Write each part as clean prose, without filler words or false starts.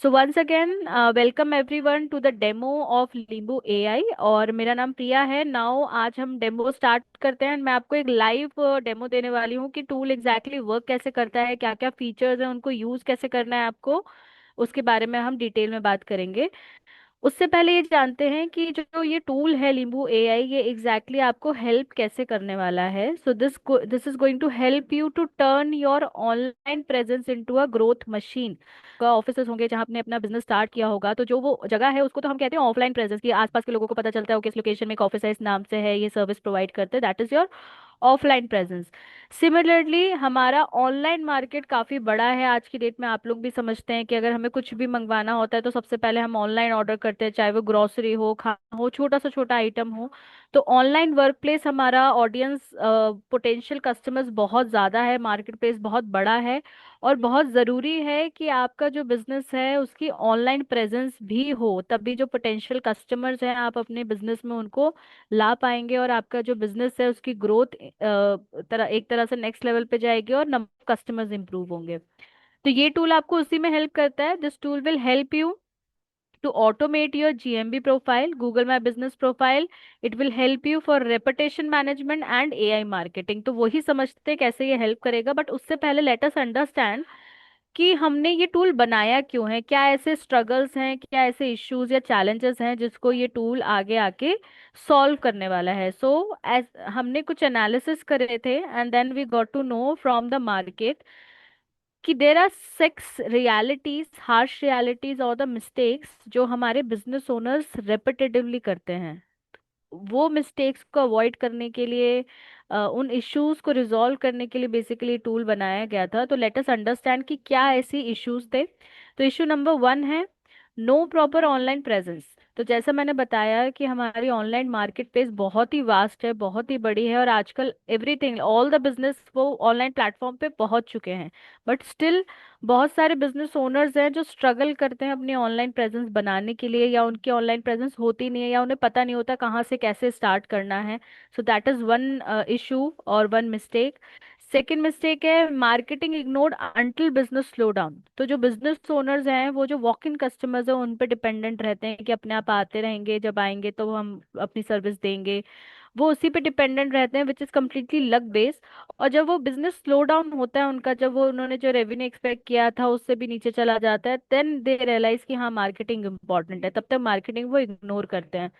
So once again welcome everyone to the demo of Limbu AI. और मेरा नाम प्रिया है। नाउ आज हम डेमो स्टार्ट करते हैं। मैं आपको एक लाइव डेमो देने वाली हूँ कि टूल एग्जैक्टली वर्क कैसे करता है, क्या क्या फीचर्स हैं, उनको यूज कैसे करना है आपको। उसके बारे में हम डिटेल में बात करेंगे। उससे पहले ये जानते हैं कि जो ये टूल है लींबू एआई, ये एग्जैक्टली आपको हेल्प कैसे करने वाला है। So this is going to help you to turn your online presence into a growth machine. का ऑफिसेस होंगे जहां आपने अपना बिजनेस स्टार्ट किया होगा, तो जो वो जगह है उसको तो हम कहते हैं ऑफलाइन प्रेजेंस, कि आसपास के लोगों को पता चलता है कि इस लोकेशन में एक ऑफिस है, इस नाम से है, ये सर्विस प्रोवाइड करते हैं, that is your offline presence. Similarly हमारा ऑनलाइन मार्केट काफी बड़ा है आज की डेट में। आप लोग भी समझते हैं कि अगर हमें कुछ भी मंगवाना होता है तो सबसे पहले हम ऑनलाइन ऑर्डर करते हैं, चाहे वो ग्रोसरी हो, खाना हो, छोटा से छोटा आइटम हो। तो ऑनलाइन वर्क प्लेस हमारा ऑडियंस, पोटेंशियल कस्टमर्स बहुत ज्यादा है, मार्केट प्लेस बहुत बड़ा है। और बहुत ज़रूरी है कि आपका जो बिजनेस है उसकी ऑनलाइन प्रेजेंस भी हो, तभी जो पोटेंशियल कस्टमर्स हैं आप अपने बिजनेस में उनको ला पाएंगे, और आपका जो बिजनेस है उसकी ग्रोथ एक तरह से नेक्स्ट लेवल पे जाएगी और नंबर कस्टमर्स इंप्रूव होंगे। तो ये टूल आपको उसी में हेल्प करता है। This tool will help you to automate your GMB profile, Google My Business Profile. It will help you for reputation management and AI marketing. तो वही समझते हैं कैसे ये हेल्प करेगा, बट उससे पहले लेट अस अंडरस्टैंड कि हमने ये टूल बनाया क्यों है, क्या ऐसे स्ट्रगल्स हैं, क्या ऐसे इश्यूज या चैलेंजेस हैं जिसको ये टूल आगे आके सॉल्व करने वाला है। सो एज हमने कुछ एनालिसिस करे थे and then we got to know from the market कि there are six realities, harsh realities और द मिस्टेक्स जो हमारे बिजनेस ओनर्स रेपिटेटिवली करते हैं। वो मिस्टेक्स को अवॉइड करने के लिए, उन इश्यूज को रिजॉल्व करने के लिए बेसिकली टूल बनाया गया था। तो लेट अस अंडरस्टैंड कि क्या ऐसी इश्यूज थे। तो इश्यू नंबर वन है नो प्रॉपर ऑनलाइन प्रेजेंस। तो जैसा मैंने बताया कि हमारी ऑनलाइन मार्केट प्लेस बहुत ही वास्ट है, बहुत ही बड़ी है, और आजकल एवरीथिंग, ऑल द बिजनेस वो ऑनलाइन प्लेटफॉर्म पे पहुंच चुके हैं। बट स्टिल बहुत सारे बिजनेस ओनर्स हैं जो स्ट्रगल करते हैं अपनी ऑनलाइन प्रेजेंस बनाने के लिए, या उनकी ऑनलाइन प्रेजेंस होती नहीं है, या उन्हें पता नहीं होता कहाँ से कैसे स्टार्ट करना है। So that is one issue और वन मिस्टेक। सेकेंड मिस्टेक है marketing ignored until business slow down. तो जो बिजनेस ओनर्स हैं वो जो वॉक इन कस्टमर्स हैं उन पे डिपेंडेंट रहते हैं कि अपने आप आते रहेंगे, जब आएंगे तो हम अपनी सर्विस देंगे, वो उसी पे डिपेंडेंट रहते हैं, which is completely luck based. और जब वो बिजनेस स्लो डाउन होता है उनका, जब वो उन्होंने जो रेवेन्यू एक्सपेक्ट किया था उससे भी नीचे चला जाता है, देन दे रियलाइज कि हाँ मार्केटिंग इंपॉर्टेंट है, तब तक मार्केटिंग वो इग्नोर करते हैं।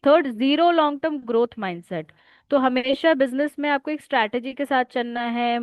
Third, zero long term growth mindset. तो हमेशा बिजनेस में आपको एक स्ट्रैटेजी के साथ चलना है,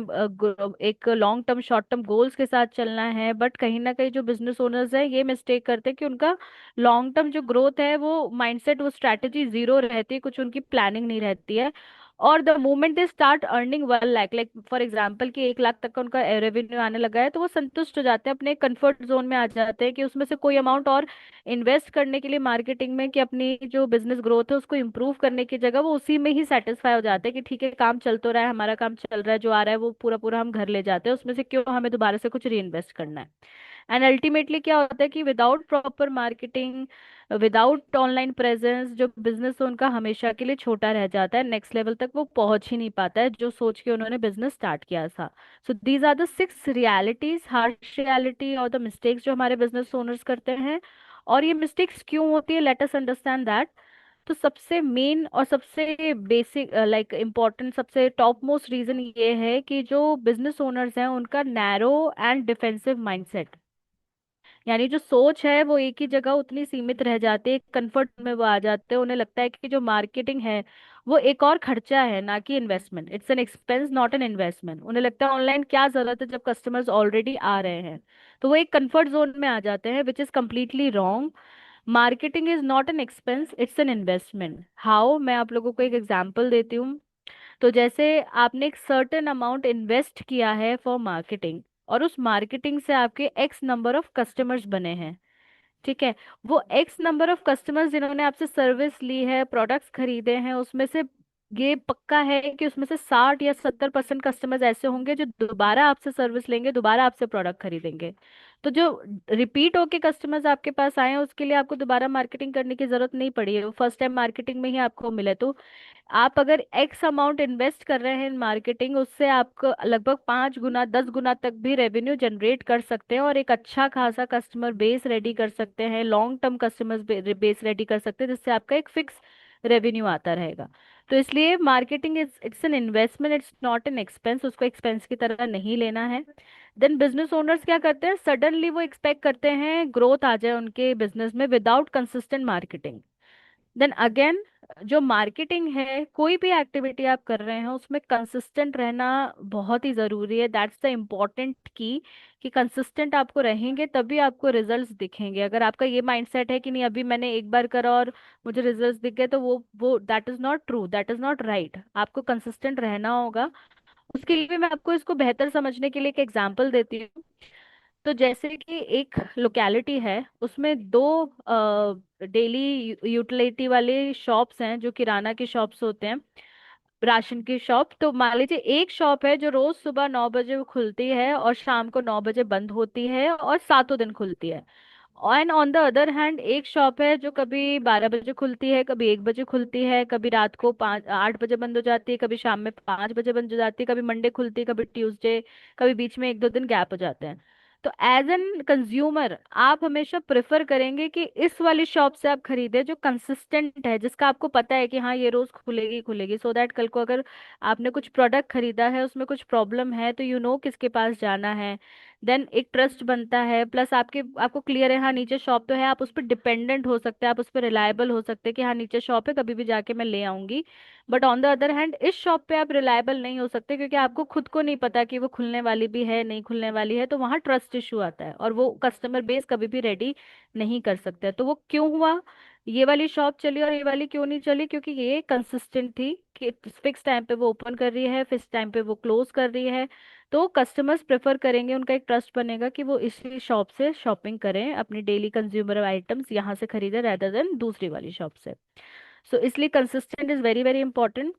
एक long term short term goals के साथ चलना है। बट कहीं ना कहीं जो बिजनेस ओनर्स है ये मिस्टेक करते हैं कि उनका लॉन्ग टर्म जो ग्रोथ है वो माइंडसेट, वो स्ट्रैटेजी जीरो रहती है, कुछ उनकी प्लानिंग नहीं रहती है। और the moment they start earning 1 lakh, like for example कि 1 लाख तक का उनका रेवेन्यू आने लगा है, तो वो संतुष्ट हो जाते हैं, अपने कंफर्ट जोन में आ जाते हैं कि उसमें से कोई अमाउंट और इन्वेस्ट करने के लिए मार्केटिंग में, कि अपनी जो बिजनेस ग्रोथ है उसको इम्प्रूव करने की जगह वो उसी में ही सेटिस्फाई हो जाते हैं कि ठीक है काम चल तो रहा है, हमारा काम चल रहा है, जो आ रहा है वो पूरा पूरा हम घर ले जाते हैं, उसमें से क्यों हमें दोबारा से कुछ री इन्वेस्ट करना है। एंड अल्टीमेटली क्या होता है कि without proper marketing, without online presence, जो बिजनेस उनका हमेशा के लिए छोटा रह जाता है, नेक्स्ट लेवल तक वो पहुंच ही नहीं पाता है जो सोच के उन्होंने बिजनेस स्टार्ट किया था। So these are the six realities, harsh reality और द मिस्टेक्स जो हमारे बिजनेस ओनर्स करते हैं। और ये मिस्टेक्स क्यों होती है, लेट अस अंडरस्टैंड दैट। तो सबसे मेन और सबसे बेसिक, लाइक इम्पोर्टेंट, सबसे टॉप मोस्ट रीजन ये है कि जो बिजनेस ओनर्स हैं उनका नैरो एंड डिफेंसिव माइंडसेट, यानी जो सोच है वो एक ही जगह उतनी सीमित रह जाती है, कंफर्ट में वो आ जाते हैं। उन्हें लगता है कि जो मार्केटिंग है वो एक और खर्चा है, ना कि investment. It's an expense not an investment. उन्हें लगता है ऑनलाइन क्या जरूरत है जब कस्टमर्स ऑलरेडी आ रहे हैं। तो वो एक कंफर्ट जोन में आ जाते हैं, which is completely wrong. Marketing is not an expense, it's an investment. How, मैं आप लोगों को एक एग्जांपल देती हूँ। तो जैसे आपने एक सर्टेन अमाउंट इन्वेस्ट किया है फॉर मार्केटिंग, और उस मार्केटिंग से आपके एक्स नंबर ऑफ कस्टमर्स बने हैं, ठीक है। वो एक्स नंबर ऑफ कस्टमर्स जिन्होंने आपसे सर्विस ली है, प्रोडक्ट्स खरीदे हैं, उसमें से ये पक्का है कि उसमें से 60 या 70% कस्टमर्स ऐसे होंगे जो दोबारा आपसे सर्विस लेंगे, दोबारा आपसे प्रोडक्ट खरीदेंगे। तो जो रिपीट होके कस्टमर्स आपके पास आए हैं उसके लिए आपको दोबारा मार्केटिंग करने की जरूरत नहीं पड़ी है, वो फर्स्ट टाइम मार्केटिंग में ही आपको मिले। तो आप अगर एक्स अमाउंट इन्वेस्ट कर रहे हैं इन मार्केटिंग, उससे आपको लगभग 5 गुना 10 गुना तक भी रेवेन्यू जनरेट कर सकते हैं और एक अच्छा खासा कस्टमर बेस रेडी कर सकते हैं, long term customer base ready कर सकते हैं, जिससे आपका एक फिक्स रेवेन्यू आता रहेगा। तो इसलिए marketing is it's an investment, it's not an expense, उसको एक्सपेंस की तरह नहीं लेना है। देन बिजनेस ओनर्स क्या करते हैं, सडनली वो एक्सपेक्ट करते हैं ग्रोथ आ जाए उनके बिजनेस में without consistent marketing. Then again, जो मार्केटिंग है, कोई भी एक्टिविटी आप कर रहे हैं उसमें कंसिस्टेंट रहना बहुत ही जरूरी है। दैट्स द इम्पोर्टेंट की, कि कंसिस्टेंट आपको रहेंगे तभी आपको रिजल्ट्स दिखेंगे। अगर आपका ये माइंडसेट है कि नहीं अभी मैंने एक बार करा और मुझे रिजल्ट्स दिख गए, तो वो that is not true, that is not right. आपको कंसिस्टेंट रहना होगा। उसके लिए मैं आपको इसको बेहतर समझने के लिए एक एग्जांपल देती हूँ। तो जैसे कि एक लोकेलिटी है, उसमें दो डेली यूटिलिटी वाले शॉप्स हैं, जो किराना की शॉप्स होते हैं, राशन की शॉप। तो मान लीजिए एक शॉप है जो रोज सुबह 9 बजे वो खुलती है और शाम को 9 बजे बंद होती है और सातों दिन खुलती है। And on the other hand एक शॉप है जो कभी 12 बजे खुलती है, कभी 1 बजे खुलती है, कभी रात को 8 बजे बंद हो जाती है, कभी शाम में 5 बजे बंद हो जाती है, कभी मंडे खुलती है, कभी ट्यूसडे, कभी बीच में 1 2 दिन गैप हो जाते हैं। तो एज एन कंज्यूमर आप हमेशा प्रेफर करेंगे कि इस वाली शॉप से आप खरीदें जो कंसिस्टेंट है, जिसका आपको पता है कि हाँ ये रोज खुलेगी खुलेगी, सो दैट कल को अगर आपने कुछ प्रोडक्ट खरीदा है उसमें कुछ प्रॉब्लम है तो किसके पास जाना है। देन एक ट्रस्ट बनता है, प्लस आपको क्लियर है हाँ नीचे शॉप तो है, आप उस पर डिपेंडेंट हो सकते हैं, आप उस पर रिलायबल हो सकते हैं कि हाँ नीचे शॉप है, कभी भी जाके मैं ले आऊंगी। But on the other hand इस शॉप पे आप रिलायबल नहीं हो सकते, क्योंकि आपको खुद को नहीं पता कि वो खुलने वाली भी है नहीं खुलने वाली है, तो वहाँ ट्रस्ट इशू आता है और वो कस्टमर बेस कभी भी रेडी नहीं कर सकते। तो वो क्यों हुआ, ये वाली शॉप चली और ये वाली क्यों नहीं चली, क्योंकि ये कंसिस्टेंट थी कि फिक्स टाइम पे वो ओपन कर रही है, फिक्स टाइम पे वो क्लोज कर रही है। तो कस्टमर्स प्रेफर करेंगे, उनका एक ट्रस्ट बनेगा कि वो इसी शॉप से शॉपिंग करें, अपनी डेली कंज्यूमर आइटम्स यहाँ से खरीदें rather देन दूसरी वाली शॉप से। सो इसलिए consistent is very very important.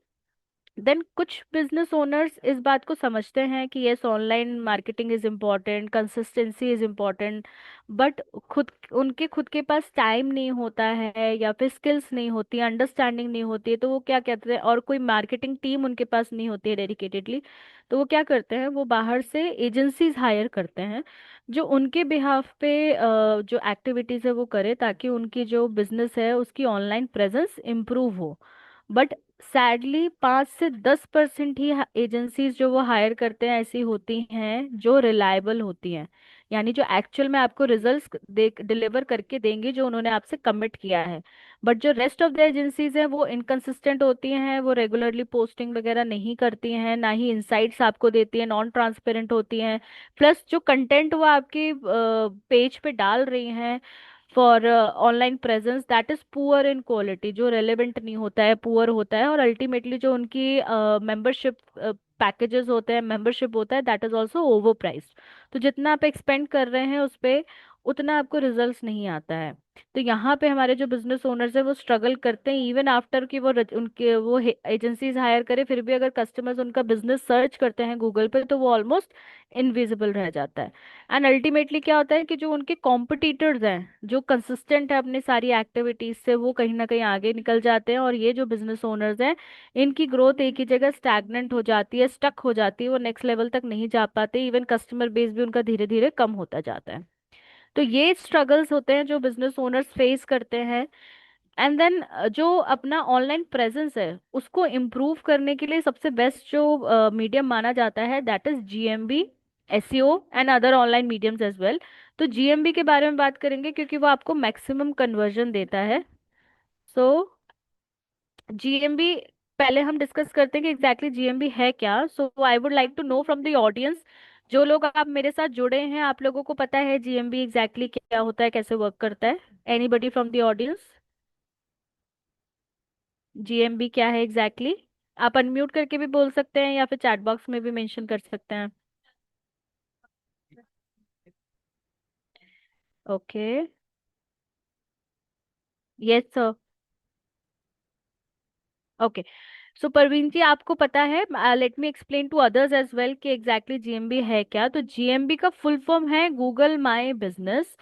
Then कुछ बिजनेस ओनर्स इस बात को समझते हैं कि yes online marketing is important, consistency is important, but खुद के पास टाइम नहीं होता है या फिर स्किल्स नहीं होती, अंडरस्टैंडिंग नहीं होती है, तो वो क्या कहते हैं, और कोई मार्केटिंग टीम उनके पास नहीं होती है डेडिकेटेडली, तो वो क्या करते हैं, वो बाहर से एजेंसीज हायर करते हैं जो उनके बिहाफ पे जो एक्टिविटीज है वो करे, ताकि उनकी जो बिजनेस है उसकी ऑनलाइन प्रेजेंस इम्प्रूव हो। बट सैडली 5 से 10% ही एजेंसीज जो वो हायर करते हैं ऐसी होती हैं जो रिलायबल होती हैं, यानी जो एक्चुअल में आपको रिजल्ट्स दे डिलीवर करके देंगी जो उन्होंने आपसे कमिट किया है। बट जो रेस्ट ऑफ द एजेंसीज हैं वो इनकंसिस्टेंट होती हैं, वो रेगुलरली पोस्टिंग वगैरह नहीं करती हैं, ना ही इंसाइट्स आपको देती हैं, नॉन ट्रांसपेरेंट होती हैं। प्लस जो कंटेंट वो आपकी पेज पे डाल रही हैं for online presence, that is poor in quality, जो रेलेवेंट नहीं होता है, पुअर होता है। और अल्टीमेटली जो उनकी मेंबरशिप पैकेजेस होते हैं, मेंबरशिप होता है, that is also over priced. तो जितना आप एक्सपेंड कर रहे हैं उस पे उतना आपको रिजल्ट्स नहीं आता है। तो यहाँ पे हमारे जो बिजनेस ओनर्स है वो स्ट्रगल करते हैं, इवन आफ्टर कि उनके वो एजेंसीज हायर करे, फिर भी अगर कस्टमर्स उनका बिजनेस सर्च करते हैं गूगल पे तो वो ऑलमोस्ट इनविजिबल रह जाता है। एंड अल्टीमेटली क्या होता है कि जो उनके कॉम्पिटिटर्स हैं जो कंसिस्टेंट है अपनी सारी एक्टिविटीज से, वो कहीं ना कहीं आगे निकल जाते हैं, और ये जो बिजनेस ओनर्स हैं इनकी ग्रोथ एक ही जगह स्टैग्नेंट हो जाती है, स्टक हो जाती है, वो नेक्स्ट लेवल तक नहीं जा पाते, इवन कस्टमर बेस भी उनका धीरे धीरे कम होता जाता है। तो ये स्ट्रगल्स होते हैं जो बिजनेस ओनर्स फेस करते हैं। एंड देन जो अपना ऑनलाइन प्रेजेंस है उसको इम्प्रूव करने के लिए सबसे बेस्ट जो मीडियम माना जाता है, that is GMB, SEO and other online mediums as well. तो जीएमबी के बारे में बात करेंगे क्योंकि वो आपको मैक्सिमम कन्वर्जन देता है। सो जीएमबी, पहले हम डिस्कस करते हैं कि एग्जैक्टली जीएमबी है क्या। So I would like to know from the audience, जो लोग आप मेरे साथ जुड़े हैं, आप लोगों को पता है जीएमबी एग्जैक्टली क्या होता है, कैसे वर्क करता है? Anybody from the audience, GMB क्या है एग्जैक्टली exactly? आप अनम्यूट करके भी बोल सकते हैं या फिर चैट बॉक्स में भी मेंशन कर सकते हैं। Okay. Yes sir. Okay. So Parveen ji, आपको पता है, let me explain to others as well कि एग्जैक्टली जीएमबी है क्या। तो जीएमबी का फुल फॉर्म है गूगल माई बिजनेस।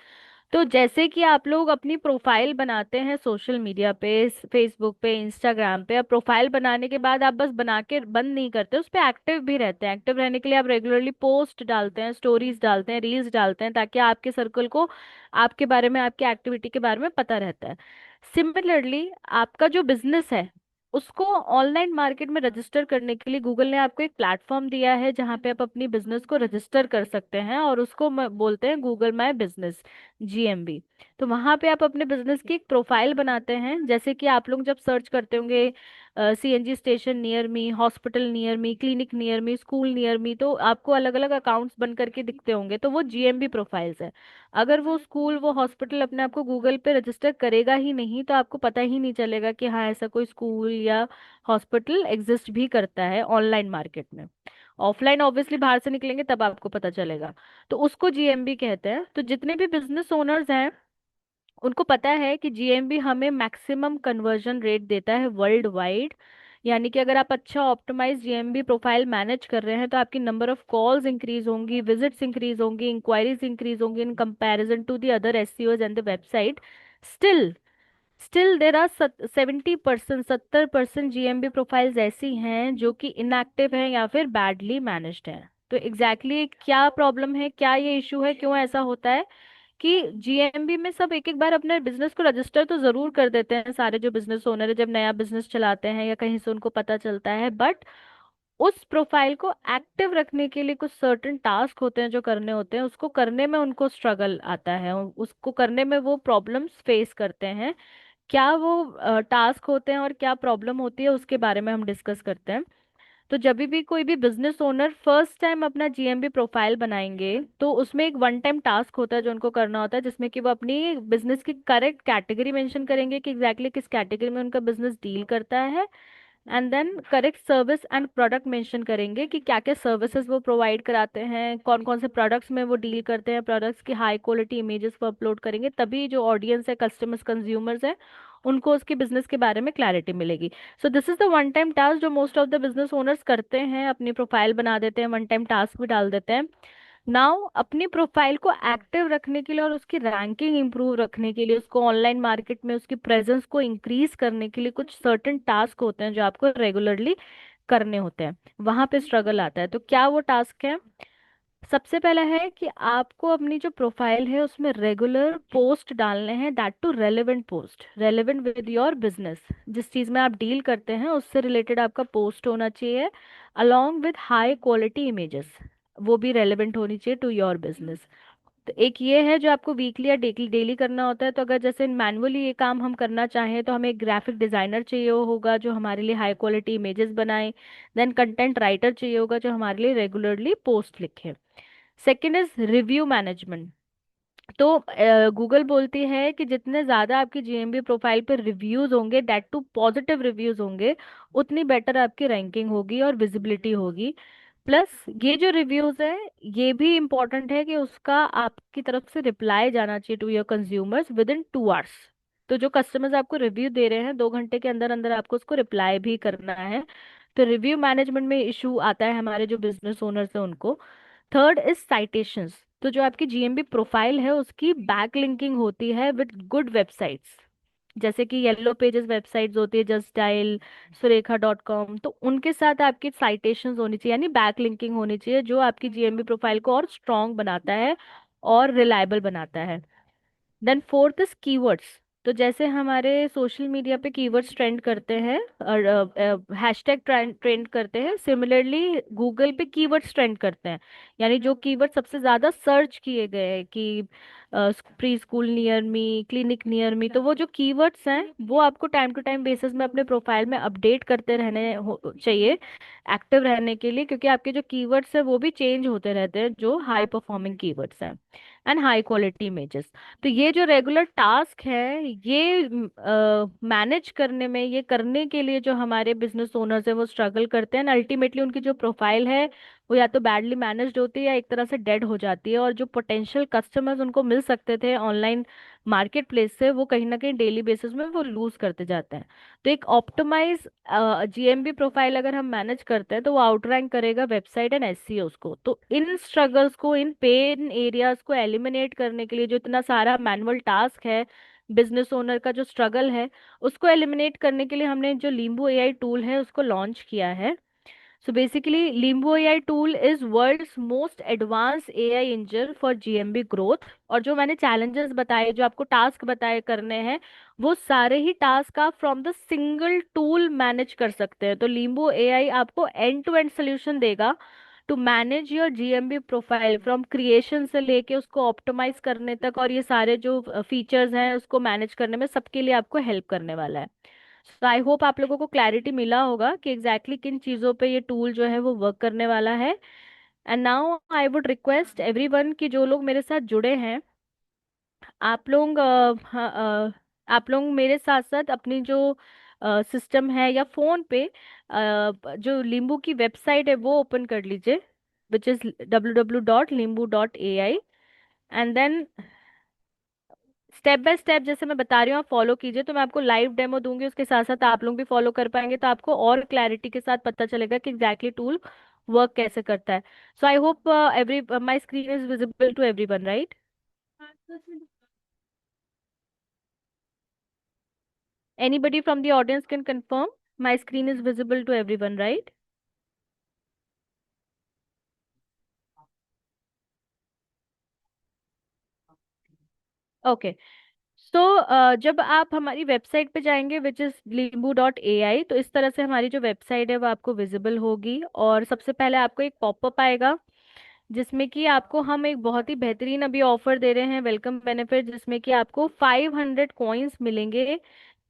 तो जैसे कि आप लोग अपनी प्रोफाइल बनाते हैं सोशल मीडिया पे, फेसबुक पे, इंस्टाग्राम पे, अब प्रोफाइल बनाने के बाद आप बस बना के बंद नहीं करते, उस पे एक्टिव भी रहते हैं। एक्टिव रहने के लिए आप रेगुलरली पोस्ट डालते हैं, स्टोरीज डालते हैं, रील्स डालते हैं, ताकि आपके सर्कल को आपके बारे में, आपकी एक्टिविटी के बारे में पता रहता है। सिमिलरली आपका जो बिजनेस है उसको ऑनलाइन मार्केट में रजिस्टर करने के लिए गूगल ने आपको एक प्लेटफॉर्म दिया है जहां पे आप अपनी बिजनेस को रजिस्टर कर सकते हैं, और उसको बोलते हैं गूगल माई बिजनेस, जीएमबी। तो वहां पे आप अपने बिजनेस की एक प्रोफाइल बनाते हैं। जैसे कि आप लोग जब सर्च करते होंगे CNG station near me, hospital near me, clinic near me, school near me, तो आपको अलग अलग अकाउंट्स बन करके दिखते होंगे, तो वो जीएमबी प्रोफाइल्स है। अगर वो स्कूल, वो हॉस्पिटल अपने आप को गूगल पे रजिस्टर करेगा ही नहीं, तो आपको पता ही नहीं चलेगा कि हाँ ऐसा कोई स्कूल या हॉस्पिटल एग्जिस्ट भी करता है ऑनलाइन मार्केट में। ऑफलाइन ऑब्वियसली बाहर से निकलेंगे तब आपको पता चलेगा। तो उसको जीएमबी कहते हैं। तो जितने भी बिजनेस ओनर्स हैं उनको पता है कि जीएमबी हमें मैक्सिमम कन्वर्जन रेट देता है वर्ल्ड वाइड। यानी कि अगर आप अच्छा ऑप्टिमाइज जीएमबी प्रोफाइल मैनेज कर रहे हैं तो आपकी नंबर ऑफ कॉल्स इंक्रीज होंगी, विजिट्स इंक्रीज होंगी, इंक्वायरीज इंक्रीज होंगी in comparison to the other SEOs and the website. Still still there are 70%, 70% GMB profiles ऐसी हैं जो कि इनएक्टिव हैं या फिर बैडली मैनेज्ड हैं। तो एग्जैक्टली क्या प्रॉब्लम है, क्या ये इशू है, क्यों ऐसा होता है कि जीएमबी में सब एक एक बार अपने बिजनेस को रजिस्टर तो जरूर कर देते हैं, सारे जो बिजनेस ओनर है जब नया बिजनेस चलाते हैं या कहीं से उनको पता चलता है, बट उस प्रोफाइल को एक्टिव रखने के लिए कुछ सर्टेन टास्क होते हैं जो करने होते हैं, उसको करने में उनको स्ट्रगल आता है, उसको करने में वो प्रॉब्लम्स फेस करते हैं। क्या वो टास्क होते हैं और क्या प्रॉब्लम होती है उसके बारे में हम डिस्कस करते हैं। तो जब भी कोई भी बिजनेस ओनर फर्स्ट टाइम अपना जीएमबी प्रोफाइल बनाएंगे तो उसमें एक वन टाइम टास्क होता है जो उनको करना होता है, जिसमें कि वो अपनी बिजनेस की करेक्ट कैटेगरी मेंशन करेंगे कि एग्जैक्टली किस कैटेगरी में उनका बिजनेस डील करता है। And then correct service and product mention करेंगे कि क्या क्या सर्विसेज वो प्रोवाइड कराते हैं, कौन कौन से प्रोडक्ट्स में वो डील करते हैं, प्रोडक्ट्स की हाई क्वालिटी इमेजेस वो अपलोड करेंगे, तभी जो ऑडियंस है, कस्टमर्स, कंज्यूमर्स है, उनको उसके बिजनेस के बारे में क्लैरिटी मिलेगी। So this is the one time task जो most of the business owners करते हैं, अपनी प्रोफाइल बना देते हैं, वन टाइम टास्क भी डाल देते हैं। नाउ अपनी प्रोफाइल को एक्टिव रखने के लिए और उसकी रैंकिंग इंप्रूव रखने के लिए, उसको ऑनलाइन मार्केट में उसकी प्रेजेंस को इंक्रीज करने के लिए कुछ सर्टेन टास्क होते हैं जो आपको रेगुलरली करने होते हैं। वहां पे स्ट्रगल आता है। तो क्या वो टास्क है? सबसे पहला है कि आपको अपनी जो प्रोफाइल है उसमें रेगुलर पोस्ट डालने हैं, that too relevant post, relevant with your business. जिस चीज में आप डील करते हैं उससे रिलेटेड आपका पोस्ट होना चाहिए, along with high quality images, वो भी रेलेवेंट होनी चाहिए टू योर बिजनेस। तो एक ये है जो आपको वीकली या डेली डेली करना होता है। तो अगर जैसे मैनुअली ये काम हम करना चाहें तो हमें एक ग्राफिक डिजाइनर चाहिए होगा जो हमारे लिए हाई क्वालिटी इमेजेस बनाए। देन कंटेंट राइटर चाहिए होगा जो हमारे लिए रेगुलरली पोस्ट लिखे। Second is review management. तो गूगल बोलती है कि जितने ज्यादा आपकी जीएमबी प्रोफाइल पर रिव्यूज होंगे, दैट टू पॉजिटिव रिव्यूज होंगे, उतनी बेटर आपकी रैंकिंग होगी और विजिबिलिटी होगी। प्लस ये जो रिव्यूज है ये भी इम्पोर्टेंट है कि उसका आपकी तरफ से रिप्लाई जाना चाहिए to your consumers within 2 hours. तो जो कस्टमर्स आपको रिव्यू दे रहे हैं 2 घंटे के अंदर अंदर आपको उसको रिप्लाई भी करना है। तो रिव्यू मैनेजमेंट में इशू आता है हमारे जो बिजनेस ओनर्स हैं उनको। Third is citations. तो जो आपकी जीएमबी प्रोफाइल है उसकी बैक लिंकिंग होती है विद गुड वेबसाइट्स, जैसे कि येलो पेजेस वेबसाइट्स होती है, जस्ट डायल, सुरेखा.com, तो उनके साथ आपकी साइटेशंस होनी चाहिए, यानी बैक लिंकिंग होनी चाहिए, जो आपकी जीएमबी प्रोफाइल को और स्ट्रांग बनाता है और रिलायबल बनाता है। Then fourth is keywords. तो जैसे हमारे सोशल मीडिया पे कीवर्ड्स ट्रेंड करते हैं और हैशटैग ट्रेंड करते हैं, सिमिलरली गूगल पे कीवर्ड्स ट्रेंड करते हैं। यानी जो कीवर्ड सबसे ज्यादा सर्च किए गए हैं कि pre school near me, clinic near me, तो वो जो कीवर्ड्स हैं वो आपको टाइम टू टाइम बेसिस में अपने प्रोफाइल में अपडेट करते रहने चाहिए एक्टिव रहने के लिए, क्योंकि आपके जो कीवर्ड्स हैं वो भी चेंज होते रहते हैं, जो हाई परफॉर्मिंग कीवर्ड्स हैं। And high quality images. तो ये जो रेगुलर टास्क है ये मैनेज करने में, ये करने के लिए जो हमारे बिजनेस ओनर्स हैं वो स्ट्रगल करते हैं, अल्टीमेटली उनकी जो प्रोफाइल है वो या तो बैडली मैनेज्ड होती है या एक तरह से डेड हो जाती है, और जो पोटेंशियल कस्टमर्स उनको मिल सकते थे ऑनलाइन मार्केट प्लेस से, वो कहीं ना कहीं डेली बेसिस में वो लूज करते जाते हैं। तो एक ऑप्टिमाइज जीएमबी प्रोफाइल अगर हम मैनेज करते हैं तो वो आउटरैंक करेगा वेबसाइट एंड एसईओ को। तो इन स्ट्रगल्स को, इन पेन एरियाज को एलिमिनेट करने के लिए, जो इतना सारा मैनुअल टास्क है, बिजनेस ओनर का जो स्ट्रगल है, उसको एलिमिनेट करने के लिए हमने जो लीम्बू एआई टूल है उसको लॉन्च किया है। So basically, Limbo AI tool is world's most advanced AI engine for GMB growth। और जो मैंने challenges बताए, जो आपको टास्क बताए करने हैं, वो सारे ही टास्क आप from the single tool manage कर सकते हैं। तो Limbo AI आपको एंड टू एंड सोल्यूशन देगा to manage your GMB profile, from creation से लेके उसको ऑप्टिमाइज करने तक, और ये सारे जो फीचर्स हैं उसको मैनेज करने में सबके लिए आपको हेल्प करने वाला है। तो आई होप आप लोगों को क्लैरिटी मिला होगा कि एग्जैक्टली किन चीज़ों पे ये टूल जो है वो वर्क करने वाला है। And now I would request everyone कि जो लोग मेरे साथ जुड़े हैं, आप लोग आप लोग मेरे साथ साथ अपनी जो सिस्टम है या फोन पे जो लींबू की वेबसाइट है वो ओपन कर लीजिए, which is www.limbu.ai। And then step by step जैसे मैं बता रही हूँ आप फॉलो कीजिए। तो मैं आपको लाइव डेमो दूंगी, उसके साथ साथ आप लोग भी फॉलो कर पाएंगे, तो आपको और क्लैरिटी के साथ पता चलेगा कि एग्जैक्टली टूल वर्क कैसे करता है। So I hope every my screen is visible to everyone, right? Anybody from the audience can confirm my screen is visible to everyone, right? Okay. So जब आप हमारी वेबसाइट पे जाएंगे विच इज limbu.ai, तो इस तरह से हमारी जो वेबसाइट है वो आपको विजिबल होगी। और सबसे पहले आपको एक पॉपअप आएगा जिसमें कि आपको हम एक बहुत ही बेहतरीन अभी ऑफर दे रहे हैं, वेलकम बेनिफिट, जिसमें कि आपको 500 कॉइन्स मिलेंगे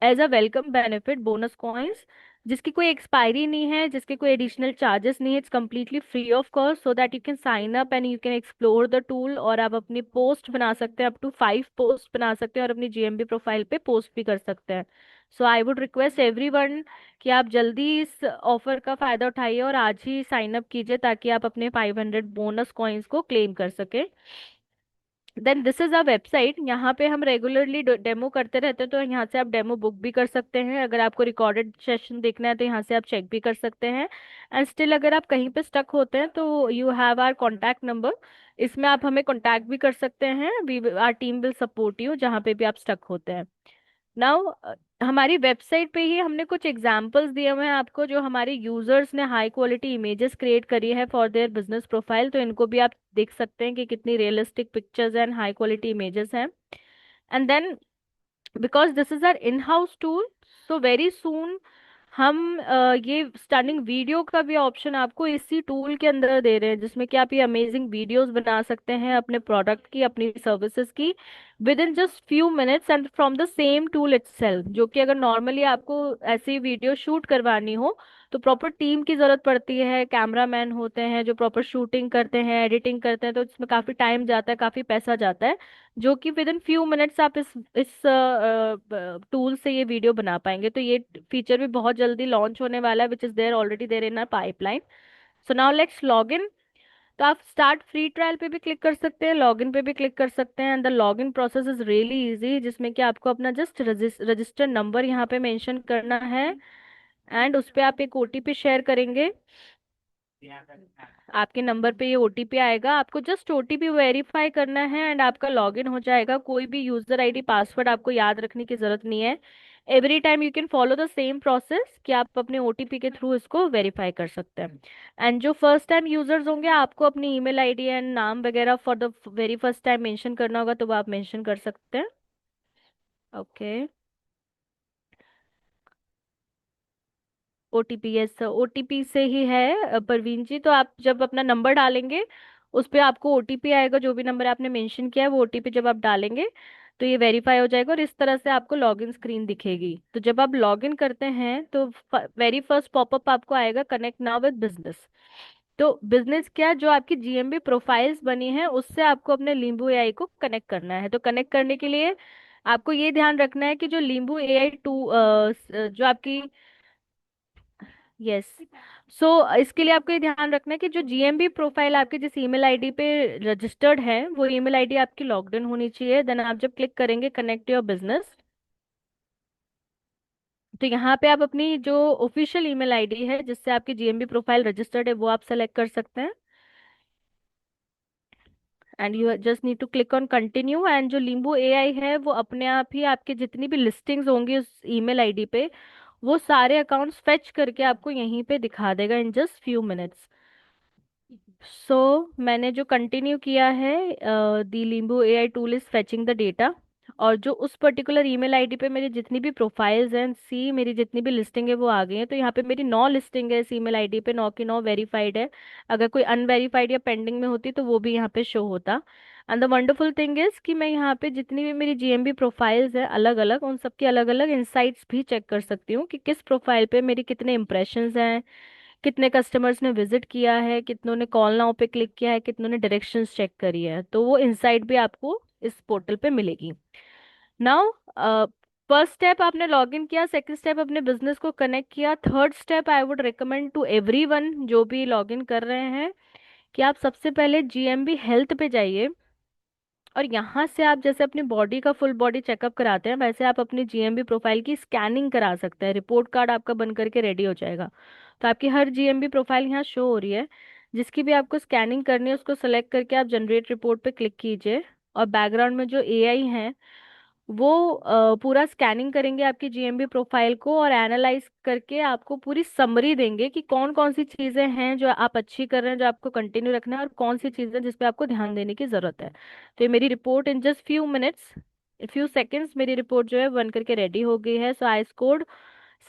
as a welcome benefit, bonus coins, जिसकी कोई एक्सपायरी नहीं है, जिसके कोई एडिशनल चार्जेस नहीं है। It's completely free of cost, so that you can sign up and you can explore the tool. और आप अपनी पोस्ट बना सकते हैं, अप टू 5 पोस्ट बना सकते हैं, और अपनी जीएमबी प्रोफाइल पे पोस्ट भी कर सकते हैं। सो आई वुड रिक्वेस्ट एवरीवन कि आप जल्दी इस ऑफर का फायदा उठाइए और आज ही साइन अप कीजिए, ताकि आप अपने 500 बोनस कॉइन्स को क्लेम कर सके। Then this is a website, यहाँ पे हम रेगुलरली डेमो करते रहते हैं, तो यहाँ से आप डेमो बुक भी कर सकते हैं। अगर आपको रिकॉर्डेड सेशन देखना है तो यहाँ से आप चेक भी कर सकते हैं। एंड स्टिल अगर आप कहीं पे स्टक होते हैं तो you have our contact number, इसमें आप हमें कॉन्टैक्ट भी कर सकते हैं। We are team will support you जहाँ पे भी आप स्टक होते हैं। नाउ हमारी वेबसाइट पे ही हमने कुछ एग्जांपल्स दिए हुए हैं आपको, जो हमारे यूजर्स ने हाई क्वालिटी इमेजेस क्रिएट करी है फॉर देयर बिजनेस प्रोफाइल। तो इनको भी आप देख सकते हैं कि कितनी realistic pictures and high quality images हैं। And then because this is our in house tool, so very soon हम ये स्टनिंग वीडियो का भी ऑप्शन आपको इसी टूल के अंदर दे रहे हैं, जिसमें कि आप ये अमेजिंग वीडियोस बना सकते हैं अपने प्रोडक्ट की, अपनी सर्विसेज की, with in just few minutes and from the same tool itself. जो कि अगर नॉर्मली आपको ऐसी वीडियो शूट करवानी हो तो प्रॉपर टीम की जरूरत पड़ती है, कैमरामैन होते हैं जो प्रॉपर शूटिंग करते हैं, एडिटिंग करते हैं, तो इसमें काफी टाइम जाता है, काफी पैसा जाता है। जो कि विद इन फ्यू मिनट्स आप इस टूल से ये वीडियो बना पाएंगे। तो ये फीचर भी बहुत जल्दी लॉन्च होने वाला है, which is there already there in our pipeline. So now let's log in. तो आप स्टार्ट फ्री ट्रायल पे भी क्लिक कर सकते हैं, लॉगिन पे भी क्लिक कर सकते हैं। And the login process is really easy, जिसमें कि आपको अपना जस्ट रजिस्टर नंबर यहाँ पे मेंशन करना है, एंड उस पे आप एक ओटीपी शेयर करेंगे। आपके नंबर पे ये ओटीपी आएगा, आपको जस्ट ओटीपी वेरीफाई करना है एंड आपका लॉगिन हो जाएगा। कोई भी यूजर आईडी पासवर्ड आपको याद रखने की जरूरत नहीं है। Every time you can follow the same process कि आप अपने ओटीपी के थ्रू इसको वेरीफाई कर सकते हैं। एंड जो फर्स्ट टाइम यूजर्स होंगे, आपको अपनी ईमेल आईडी एंड नाम वगैरह for the very first time mention करना होगा, तो वो आप मेंशन कर सकते हैं। ओके। ओटीपी, यस ओटीपी से ही है परवीन जी। तो आप जब अपना नंबर डालेंगे उस पे आपको ओटीपी आएगा, जो भी नंबर आपने मेंशन किया है वो ओटीपी जब आप डालेंगे तो ये वेरीफाई हो जाएगा, और इस तरह से आपको लॉगिन स्क्रीन दिखेगी। तो जब आप लॉगिन करते हैं तो वेरी फर्स्ट पॉपअप आपको आएगा, कनेक्ट नाउ विद बिजनेस। तो बिजनेस क्या, जो आपकी जीएमबी प्रोफाइल्स बनी है उससे आपको अपने लीम्बू एआई को कनेक्ट करना है। तो कनेक्ट करने के लिए आपको ये ध्यान रखना है कि जो लीम्बू एआई टू जो आपकी यस। सो इसके लिए आपको ये ध्यान रखना है कि जो जीएमबी प्रोफाइल आपके जिस ईमेल आईडी पे रजिस्टर्ड है वो ईमेल आईडी आपकी लॉग्ड इन होनी चाहिए। देन आप जब क्लिक करेंगे कनेक्ट योर बिजनेस, तो यहाँ पे आप अपनी जो ऑफिशियल ईमेल आईडी है जिससे आपकी जीएमबी प्रोफाइल रजिस्टर्ड है वो आप सेलेक्ट कर सकते हैं। And you just need to click on continue. And जो लीम्बू एआई है वो अपने आप ही आपके जितनी भी लिस्टिंग्स होंगी उस ईमेल आईडी पे वो सारे अकाउंट्स फेच करके आपको यहीं पे दिखा देगा in just few minutes. So मैंने जो कंटिन्यू किया है, the Limbu AI tool is fetching the data. और जो उस पर्टिकुलर ईमेल आईडी पे मेरी जितनी भी प्रोफाइल्स हैं, सी मेरी जितनी भी लिस्टिंग है वो आ गई है। तो यहाँ पे मेरी 9 लिस्टिंग है इस ईमेल आईडी पे, 9 की 9 वेरीफाइड है। अगर कोई अनवेरीफाइड या पेंडिंग में होती तो वो भी यहाँ पे शो होता। And the wonderful thing is कि मैं यहाँ पे जितनी भी मेरी जीएमबी प्रोफाइल्स है अलग अलग, उन सबकी अलग अलग इंसाइट्स भी चेक कर सकती हूँ कि किस प्रोफाइल पे मेरी कितने इंप्रेशंस हैं, कितने कस्टमर्स ने विजिट किया है, कितनों ने कॉल नाउ पे क्लिक किया है, कितनों ने डायरेक्शंस चेक करी है। तो वो इनसाइट भी आपको इस पोर्टल पे मिलेगी। नाउ फर्स्ट स्टेप आपने लॉगिन किया, सेकंड स्टेप अपने बिजनेस को कनेक्ट किया, third step I would recommend to everyone जो भी लॉगिन कर रहे हैं कि आप सबसे पहले जीएमबी हेल्थ पे जाइए। और यहाँ से आप जैसे अपनी बॉडी का फुल बॉडी चेकअप कराते हैं वैसे आप अपनी जीएमबी प्रोफाइल की स्कैनिंग करा सकते हैं। रिपोर्ट कार्ड आपका बन करके रेडी हो जाएगा। तो आपकी हर जीएमबी प्रोफाइल यहाँ शो हो रही है। जिसकी भी आपको स्कैनिंग करनी है उसको सेलेक्ट करके आप जनरेट रिपोर्ट पे क्लिक कीजिए। और बैकग्राउंड में जो एआई है वो पूरा स्कैनिंग करेंगे आपकी जीएमबी प्रोफाइल को और एनालाइज करके आपको पूरी समरी देंगे कि कौन कौन सी चीजें हैं जो आप अच्छी कर रहे हैं, जो आपको कंटिन्यू रखना है, और कौन सी चीजें जिस पे आपको ध्यान देने की जरूरत है। तो ये मेरी report in just few minutes, few seconds मेरी रिपोर्ट जो है बन करके रेडी हो गई है। So I scored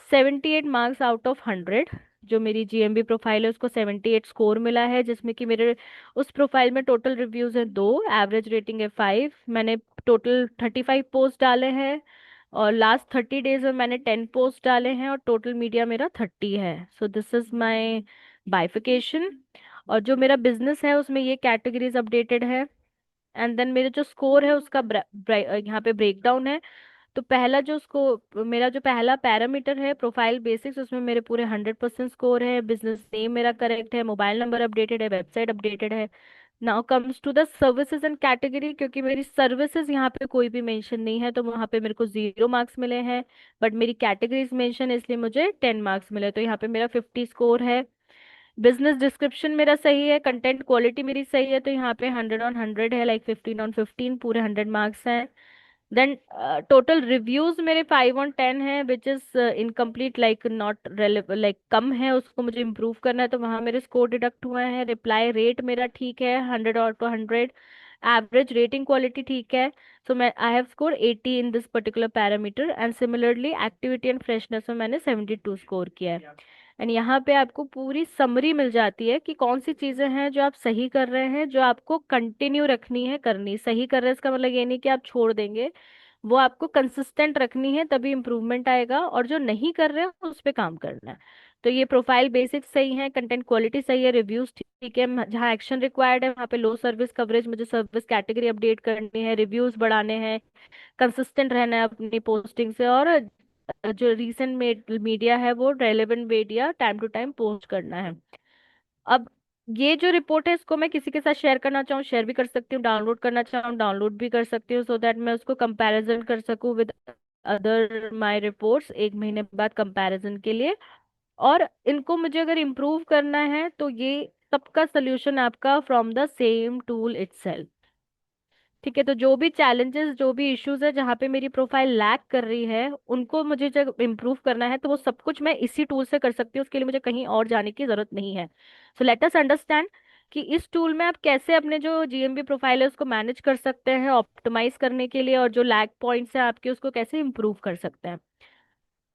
78 marks out of 100। जो मेरी जीएमबी प्रोफाइल है उसको 78 स्कोर मिला है, जिसमें कि मेरे उस प्रोफाइल में टोटल रिव्यूज है 2, एवरेज रेटिंग है 5। मैंने टोटल 35 पोस्ट डाले हैं और लास्ट 30 डेज में मैंने 10 पोस्ट डाले हैं और टोटल मीडिया मेरा 30 है। So this is my बाइफिकेशन। और जो मेरा बिजनेस है उसमें ये कैटेगरीज अपडेटेड है। एंड देन मेरे जो स्कोर है उसका यहाँ पे ब्रेकडाउन है। तो पहला जो उसको मेरा जो पहला पैरामीटर है प्रोफाइल बेसिक्स, उसमें मेरे पूरे 100% स्कोर है। बिजनेस नेम मेरा करेक्ट है, मोबाइल नंबर अपडेटेड है, वेबसाइट अपडेटेड है। Now comes to the services and category, क्योंकि मेरी सर्विसेज यहाँ पे कोई भी मेंशन नहीं है तो वहाँ पे मेरे को 0 मार्क्स मिले हैं। बट मेरी कैटेगरीज मेंशन है इसलिए मुझे 10 मार्क्स मिले, तो यहाँ पे मेरा 50 स्कोर है। बिजनेस डिस्क्रिप्शन मेरा सही है, कंटेंट क्वालिटी मेरी सही है, तो यहाँ पे 100/100 है, लाइक 15/15, पूरे 100 मार्क्स हैं। देन टोटल रिव्यूज मेरे 5/10 है, which is incomplete, like not relevant, like कम है, उसको मुझे इम्प्रूव करना है तो वहां मेरे स्कोर डिडक्ट हुए हैं। रिप्लाई रेट मेरा ठीक है, 100/100। एवरेज रेटिंग क्वालिटी ठीक है। सो मैं I have score 80 in this particular parameter. And similarly activity and freshness में मैंने 72 स्कोर किया है। एंड यहाँ पे आपको पूरी समरी मिल जाती है कि कौन सी चीजें हैं जो आप सही कर रहे हैं, जो आपको कंटिन्यू रखनी है करनी। सही कर रहे हैं इसका मतलब ये नहीं कि आप छोड़ देंगे, वो आपको कंसिस्टेंट रखनी है तभी इम्प्रूवमेंट आएगा। और जो नहीं कर रहे हैं उस पे काम करना है। तो ये प्रोफाइल बेसिक्स सही है, कंटेंट क्वालिटी सही है, रिव्यूज ठीक है। जहाँ एक्शन रिक्वायर्ड है वहाँ पे लो सर्विस कवरेज, मुझे सर्विस कैटेगरी अपडेट करनी है, रिव्यूज बढ़ाने हैं, कंसिस्टेंट रहना है अपनी पोस्टिंग से, और जो रीसेंट मीडिया है वो relevant media time to time post करना है। अब ये जो रिपोर्ट है इसको मैं किसी के साथ शेयर करना चाहूँ शेयर भी कर सकती हूँ, डाउनलोड करना चाहूँ डाउनलोड भी कर सकती हूँ, सो दैट मैं उसको कंपैरिजन कर सकूँ विद अदर माय रिपोर्ट्स 1 महीने बाद कंपैरिजन के लिए। और इनको मुझे अगर इम्प्रूव करना है तो ये सबका सोल्यूशन आपका from the same tool itself. ठीक है, तो जो भी चैलेंजेस जो भी इश्यूज है जहाँ पे मेरी प्रोफाइल लैग कर रही है उनको मुझे जब इम्प्रूव करना है तो वो सब कुछ मैं इसी टूल से कर सकती हूँ, उसके लिए मुझे कहीं और जाने की जरूरत नहीं है। सो लेट अस अंडरस्टैंड कि इस टूल में आप कैसे अपने जो जीएमबी प्रोफाइल है उसको मैनेज कर सकते हैं ऑप्टिमाइज करने के लिए, और जो लैग पॉइंट्स हैं आपके उसको कैसे इम्प्रूव कर सकते हैं।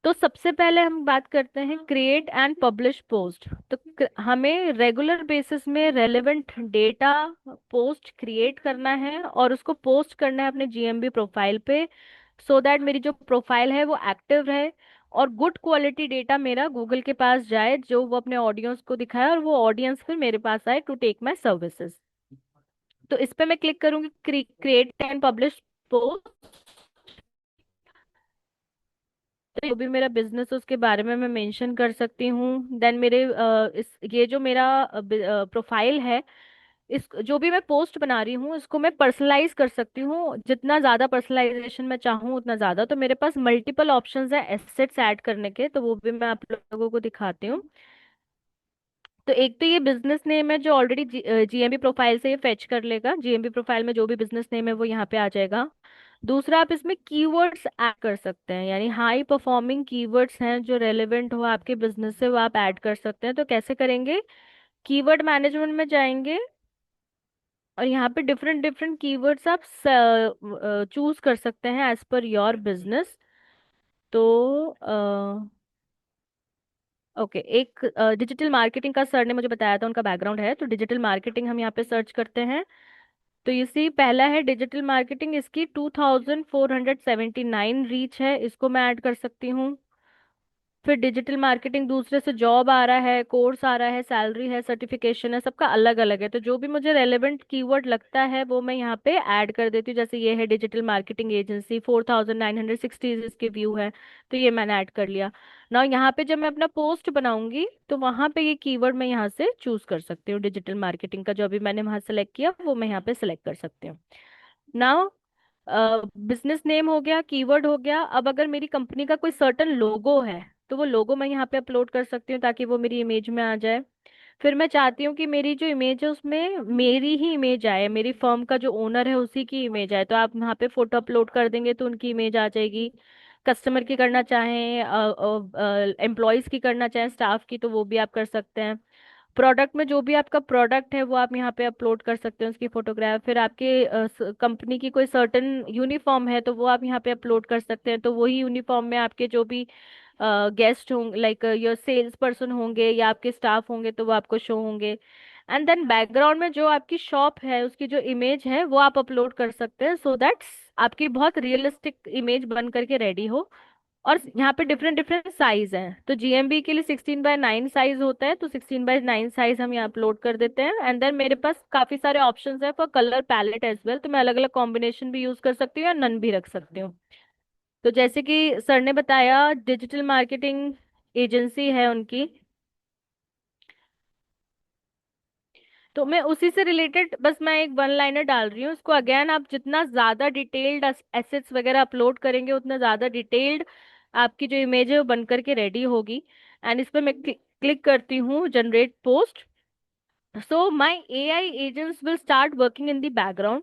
तो सबसे पहले हम बात करते हैं क्रिएट एंड पब्लिश पोस्ट। तो हमें रेगुलर बेसिस में रेलेवेंट डेटा पोस्ट क्रिएट करना है और उसको पोस्ट करना है अपने जीएमबी प्रोफाइल पे, सो दैट मेरी जो प्रोफाइल है वो एक्टिव रहे और गुड क्वालिटी डेटा मेरा गूगल के पास जाए, जो वो अपने ऑडियंस को दिखाए और वो ऑडियंस फिर मेरे पास आए टू टेक माई सर्विसेज। तो इस पे मैं क्लिक करूंगी क्रिएट एंड पब्लिश पोस्ट। तो जो भी मेरा बिजनेस उसके बारे में मैं मेंशन कर सकती हूँ। देन मेरे इस ये जो मेरा प्रोफाइल है, इस जो भी मैं पोस्ट बना रही हूँ इसको मैं पर्सनलाइज कर सकती हूँ। जितना ज्यादा पर्सनलाइजेशन मैं चाहूँ उतना ज्यादा। तो मेरे पास मल्टीपल ऑप्शंस है एसेट्स ऐड करने के, तो वो भी मैं आप लोगों को दिखाती हूँ। तो एक तो ये बिजनेस नेम है जो ऑलरेडी जीएमबी प्रोफाइल से ये फेच कर लेगा। जीएमबी प्रोफाइल में जो भी बिजनेस नेम है वो यहाँ पे आ जाएगा। दूसरा, आप इसमें कीवर्ड्स ऐड कर सकते हैं, यानी हाई परफॉर्मिंग कीवर्ड्स हैं जो रेलेवेंट हो आपके बिजनेस से, वो आप ऐड कर सकते हैं। तो कैसे करेंगे? कीवर्ड मैनेजमेंट में जाएंगे और यहाँ पे डिफरेंट डिफरेंट कीवर्ड्स आप चूज कर सकते हैं एज पर योर बिजनेस। तो ओके, एक डिजिटल मार्केटिंग का सर ने मुझे बताया था, उनका बैकग्राउंड है, तो डिजिटल मार्केटिंग हम यहाँ पे सर्च करते हैं। तो ये सी पहला है डिजिटल मार्केटिंग, इसकी 2479 रीच है, इसको मैं ऐड कर सकती हूँ। फिर डिजिटल मार्केटिंग दूसरे से जॉब आ रहा है, कोर्स आ रहा है, सैलरी है, सर्टिफिकेशन है, सबका अलग अलग है। तो जो भी मुझे रेलेवेंट कीवर्ड लगता है वो मैं यहाँ पे ऐड कर देती हूँ। जैसे ये है डिजिटल मार्केटिंग एजेंसी, 4960 इसके व्यू है, तो ये मैंने ऐड कर लिया। ना यहाँ पे जब मैं अपना पोस्ट बनाऊंगी तो वहां पे ये कीवर्ड मैं यहाँ से चूज कर सकती हूँ। डिजिटल मार्केटिंग का जो अभी मैंने वहां सेलेक्ट किया वो मैं यहाँ पे सेलेक्ट कर सकती हूँ। नाउ बिजनेस नेम हो गया, कीवर्ड हो गया। अब अगर मेरी कंपनी का कोई सर्टन लोगो है तो वो लोगो मैं यहाँ पे अपलोड कर सकती हूँ ताकि वो मेरी इमेज में आ जाए। फिर मैं चाहती हूँ कि मेरी जो इमेज है उसमें मेरी ही इमेज आए, मेरी फर्म का जो ओनर है उसी की इमेज आए, तो आप वहाँ पे फोटो अपलोड कर देंगे तो उनकी इमेज आ जाएगी। कस्टमर की करना चाहें, एम्प्लॉयज की करना चाहें, स्टाफ की, तो वो भी आप कर सकते हैं। प्रोडक्ट में जो भी आपका प्रोडक्ट है वो आप यहाँ पे अपलोड कर सकते हैं उसकी फोटोग्राफ। फिर आपके कंपनी की कोई सर्टेन यूनिफॉर्म है तो वो आप यहाँ पे अपलोड कर सकते हैं, तो वही यूनिफॉर्म में आपके जो भी गेस्ट होंगे, लाइक योर सेल्स पर्सन होंगे या आपके स्टाफ होंगे, तो वो आपको शो होंगे। एंड देन बैकग्राउंड में जो आपकी शॉप है उसकी जो इमेज है वो आप अपलोड कर सकते हैं, सो दैट आपकी बहुत रियलिस्टिक इमेज बन करके रेडी हो। और यहाँ पे डिफरेंट डिफरेंट साइज हैं, तो जीएमबी के लिए 16:9 साइज होता है, तो 16:9 साइज हम यहाँ अपलोड कर देते हैं। एंड देन मेरे पास काफी सारे ऑप्शंस है for colour palette as well, तो मैं अलग अलग कॉम्बिनेशन भी यूज कर सकती हूँ या नन भी रख सकती हूँ। तो जैसे कि सर ने बताया डिजिटल मार्केटिंग एजेंसी है उनकी, तो मैं उसी से रिलेटेड बस मैं एक वन लाइनर डाल रही हूँ। उसको अगेन आप जितना ज्यादा डिटेल्ड एसेट्स वगैरह अपलोड करेंगे उतना ज्यादा डिटेल्ड आपकी जो इमेज है वो बन करके रेडी होगी। एंड इस पे मैं क्लिक करती हूँ generate post. So my AI agents will start working in the background।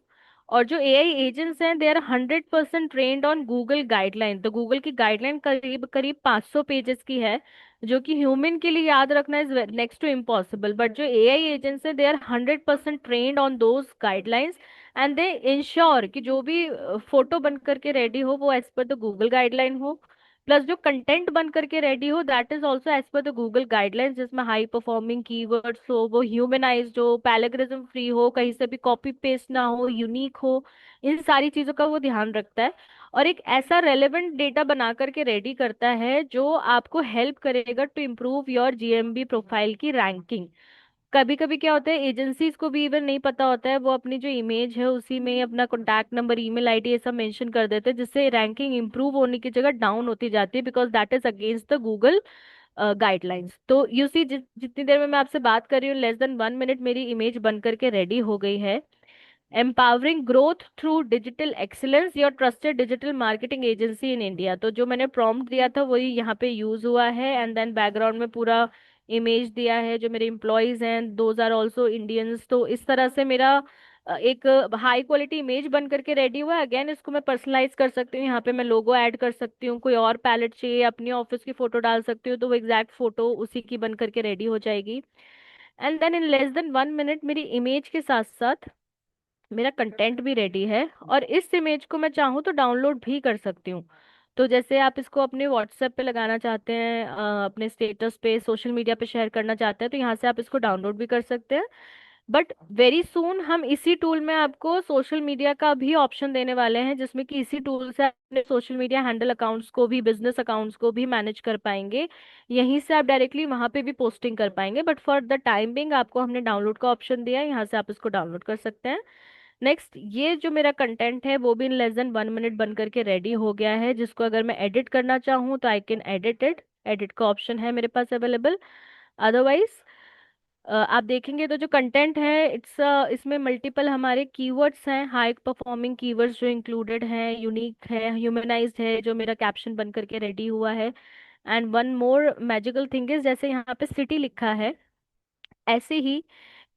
और जो AI agents हैं they are 100% trained on Google guideline. तो गूगल की गाइडलाइन करीब करीब 500 पेजेस की है, जो कि ह्यूमन के लिए याद रखना is next to impossible. But जो AI एजेंट्स हैं they are 100% trained on those guidelines. And they ensure कि जो भी फोटो बन करके रेडी हो वो as per the Google guideline हो, प्लस जो कंटेंट बन करके रेडी हो that is also as per the Google guidelines, जिसमें हाई परफॉर्मिंग कीवर्ड्स हो, वो ह्यूमनाइज्ड हो, पैराग्राफिज्म फ्री हो, कहीं से भी कॉपी पेस्ट ना हो, यूनिक हो, इन सारी चीजों का वो ध्यान रखता है। और एक ऐसा रेलेवेंट डेटा बना करके रेडी करता है जो आपको हेल्प करेगा to improve your GMB profile की रैंकिंग। कभी कभी क्या होता है एजेंसीज को भी इवन नहीं पता होता है, वो अपनी जो इमेज है उसी में अपना कॉन्टैक्ट नंबर, ईमेल आईडी ये सब मेंशन कर देते हैं, जिससे रैंकिंग इंप्रूव होने की जगह डाउन होती जाती है, because that is against the Google guidelines. तो यू सी जितनी देर में मैं आपसे बात कर रही हूँ, लेस देन 1 मिनट मेरी इमेज बन करके रेडी हो गई है। Empowering growth through digital excellence, your trusted digital marketing agency in India. तो जो मैंने प्रॉम्प्ट दिया था वही यहाँ पे यूज हुआ है। एंड देन बैकग्राउंड में पूरा इमेज दिया है, जो मेरे एम्प्लॉयज हैं दोज आर ऑल्सो इंडियंस। तो इस तरह से मेरा एक हाई क्वालिटी इमेज बन करके रेडी हुआ है। अगेन इसको मैं पर्सनलाइज कर सकती हूँ, यहाँ पे मैं लोगो ऐड कर सकती हूँ, कोई और पैलेट चाहिए अपनी ऑफिस की फोटो डाल सकती हूँ तो वो एग्जैक्ट फोटो उसी की बन करके रेडी हो जाएगी। And then in less than 1 minute मेरी इमेज के साथ साथ मेरा कंटेंट भी रेडी है, और इस इमेज को मैं चाहूँ तो डाउनलोड भी कर सकती हूँ। तो जैसे आप इसको अपने व्हाट्सएप पे लगाना चाहते हैं, अपने स्टेटस पे, सोशल मीडिया पे शेयर करना चाहते हैं, तो यहाँ से आप इसको डाउनलोड भी कर सकते हैं। बट वेरी सून हम इसी टूल में आपको सोशल मीडिया का भी ऑप्शन देने वाले हैं, जिसमें कि इसी टूल से आप अपने सोशल मीडिया हैंडल अकाउंट्स को भी, बिजनेस अकाउंट्स को भी मैनेज कर पाएंगे। यहीं से आप डायरेक्टली वहां पे भी पोस्टिंग कर पाएंगे, but for the time being आपको हमने डाउनलोड का ऑप्शन दिया है, यहाँ से आप इसको डाउनलोड कर सकते हैं। नेक्स्ट, ये जो मेरा कंटेंट है वो भी इन लेस देन 1 मिनट बन करके रेडी हो गया है, जिसको अगर मैं एडिट करना चाहूँ तो I can edit it. Edit का ऑप्शन है मेरे पास अवेलेबल। अदरवाइज आप देखेंगे तो जो कंटेंट है इट्स इसमें मल्टीपल हमारे कीवर्ड्स हैं, हाई परफॉर्मिंग कीवर्ड्स जो इंक्लूडेड है, यूनिक है, ह्यूमनाइज्ड है, जो मेरा कैप्शन बन करके रेडी हुआ है। And one more magical thing is, जैसे यहाँ पे सिटी लिखा है, ऐसे ही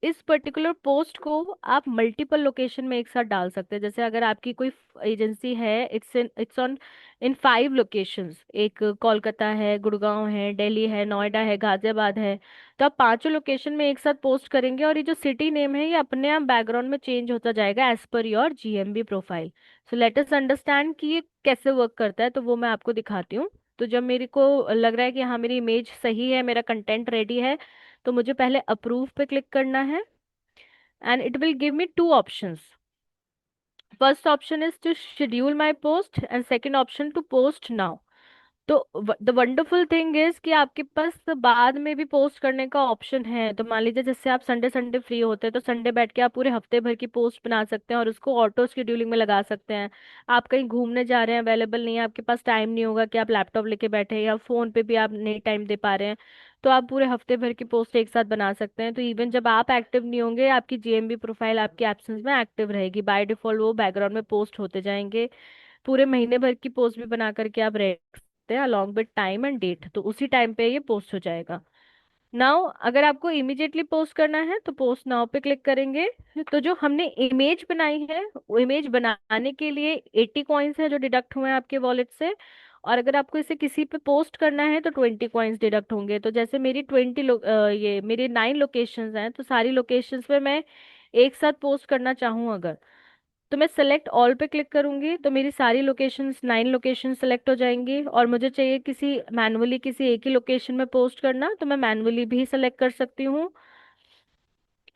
इस पर्टिकुलर पोस्ट को आप मल्टीपल लोकेशन में एक साथ डाल सकते हैं। जैसे अगर आपकी कोई एजेंसी है, इट्स ऑन इन 5 लोकेशंस, एक कोलकाता है, गुड़गांव है, दिल्ली है, नोएडा है, गाजियाबाद है, तो आप पांचों लोकेशन में एक साथ पोस्ट करेंगे और ये जो सिटी नेम है ये अपने आप बैकग्राउंड में चेंज होता जाएगा as per your GMB profile. So let us understand कि ये कैसे वर्क करता है, तो वो मैं आपको दिखाती हूँ। तो जब मेरे को लग रहा है कि हाँ मेरी इमेज सही है, मेरा कंटेंट रेडी है, तो मुझे पहले अप्रूव पे क्लिक करना है and it will give me two options. First option is to schedule my post and second option to post now. तो द वंडरफुल थिंग इज कि आपके पास बाद में भी पोस्ट करने का ऑप्शन है। तो मान लीजिए जैसे आप संडे संडे फ्री होते हैं तो संडे बैठ के आप पूरे हफ्ते भर की पोस्ट बना सकते हैं और उसको ऑटो शेड्यूलिंग में लगा सकते हैं। आप कहीं घूमने जा रहे हैं, अवेलेबल नहीं है, आपके पास टाइम नहीं होगा कि आप लैपटॉप लेके बैठे हैं या फोन पे भी आप नहीं टाइम दे पा रहे हैं, तो आप पूरे हफ्ते भर की पोस्ट एक साथ बना सकते हैं। तो इवन जब आप एक्टिव नहीं होंगे, आपकी जीएमबी प्रोफाइल आपके एब्सेंस में एक्टिव रहेगी, बाय डिफॉल्ट वो बैकग्राउंड में पोस्ट होते जाएंगे। पूरे महीने भर की पोस्ट भी बना करके आप रख सकते हैं along with time and date, तो उसी टाइम पे ये पोस्ट हो जाएगा। नाउ अगर आपको इमीडिएटली पोस्ट करना है तो पोस्ट नाउ पे क्लिक करेंगे। तो जो हमने इमेज बनाई है, वो इमेज बनाने के लिए 80 कॉइन्स है जो डिडक्ट हुए हैं आपके वॉलेट से, और अगर आपको इसे किसी पे पोस्ट करना है तो 20 कॉइन्स डिडक्ट होंगे। तो जैसे मेरी ये मेरी 9 लोकेशंस हैं, तो सारी लोकेशंस पे मैं एक साथ पोस्ट करना चाहूँ अगर, तो मैं सेलेक्ट ऑल पे क्लिक करूंगी तो मेरी सारी लोकेशंस 9 लोकेशन सेलेक्ट हो जाएंगी। और मुझे चाहिए किसी मैनुअली किसी एक ही लोकेशन में पोस्ट करना, तो मैं मैनुअली भी सेलेक्ट कर सकती हूँ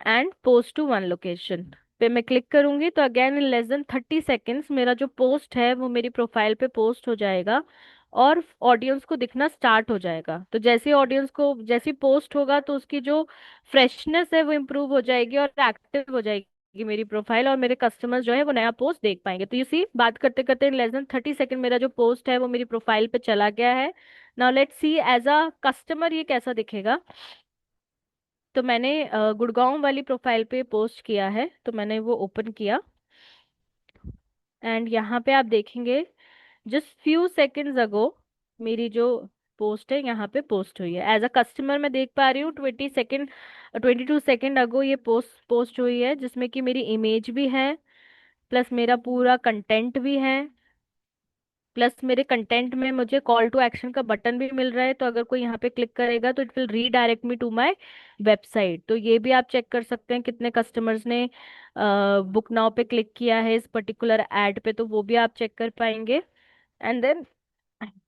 and post to one location पे मैं क्लिक करूंगी तो again in less than 30 seconds मेरा जो पोस्ट है वो मेरी प्रोफाइल पे पोस्ट हो जाएगा और ऑडियंस को दिखना स्टार्ट हो जाएगा। तो जैसे ऑडियंस को जैसी पोस्ट होगा तो उसकी जो फ्रेशनेस है वो इम्प्रूव हो जाएगी और एक्टिव हो जाएगी मेरी प्रोफाइल, और मेरे कस्टमर्स जो है वो नया पोस्ट देख पाएंगे। तो यू सी, बात करते करते इन लेस देन 30 सेकेंड मेरा जो पोस्ट है वो मेरी प्रोफाइल पे चला गया है। Now let's see as a customer ये कैसा दिखेगा। तो मैंने गुड़गांव वाली प्रोफाइल पे पोस्ट किया है, तो मैंने वो ओपन किया एंड यहाँ पे आप देखेंगे जस्ट फ्यू सेकेंड्स अगो मेरी जो पोस्ट है यहाँ पे पोस्ट हुई है। एज अ कस्टमर मैं देख पा रही हूँ 20 सेकेंड 22 सेकेंड अगो ये पोस्ट पोस्ट हुई है, जिसमें कि मेरी इमेज भी है, प्लस मेरा पूरा कंटेंट भी है, प्लस मेरे कंटेंट में मुझे कॉल टू एक्शन का बटन भी मिल रहा है। तो अगर कोई यहाँ पे क्लिक करेगा तो it will redirect me to my website. तो ये भी आप चेक कर सकते हैं कितने कस्टमर्स ने बुक नाउ पे क्लिक किया है इस पर्टिकुलर एड पे, तो वो भी आप चेक कर पाएंगे। एंड देन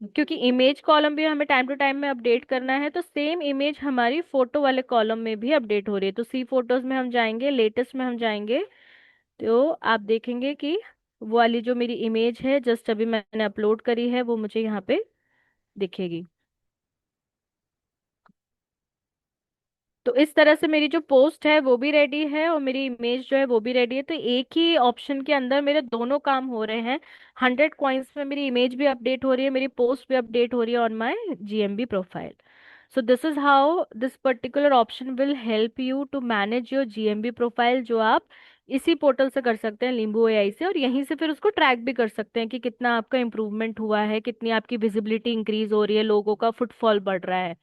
क्योंकि इमेज कॉलम भी हमें टाइम टू टाइम में अपडेट करना है, तो सेम इमेज हमारी फोटो वाले कॉलम में भी अपडेट हो रही है। तो सी फोटोज में हम जाएंगे, लेटेस्ट में हम जाएंगे, तो आप देखेंगे कि वो वाली जो मेरी इमेज है जस्ट अभी मैंने अपलोड करी है वो मुझे यहाँ पे दिखेगी। तो इस तरह से मेरी जो पोस्ट है वो भी रेडी है और मेरी इमेज जो है वो भी रेडी है। तो एक ही ऑप्शन के अंदर मेरे दोनों काम हो रहे हैं। 100 कॉइन्स में मेरी इमेज भी अपडेट हो रही है, मेरी पोस्ट भी अपडेट हो रही है on my GMB profile. So this is how this particular option will help you to manage your GMB profile, जो आप इसी पोर्टल से कर सकते हैं, लिंबू एआई से, और यहीं से फिर उसको ट्रैक भी कर सकते हैं कि कितना आपका इंप्रूवमेंट हुआ है, कितनी आपकी विजिबिलिटी इंक्रीज हो रही है, लोगों का फुटफॉल बढ़ रहा है।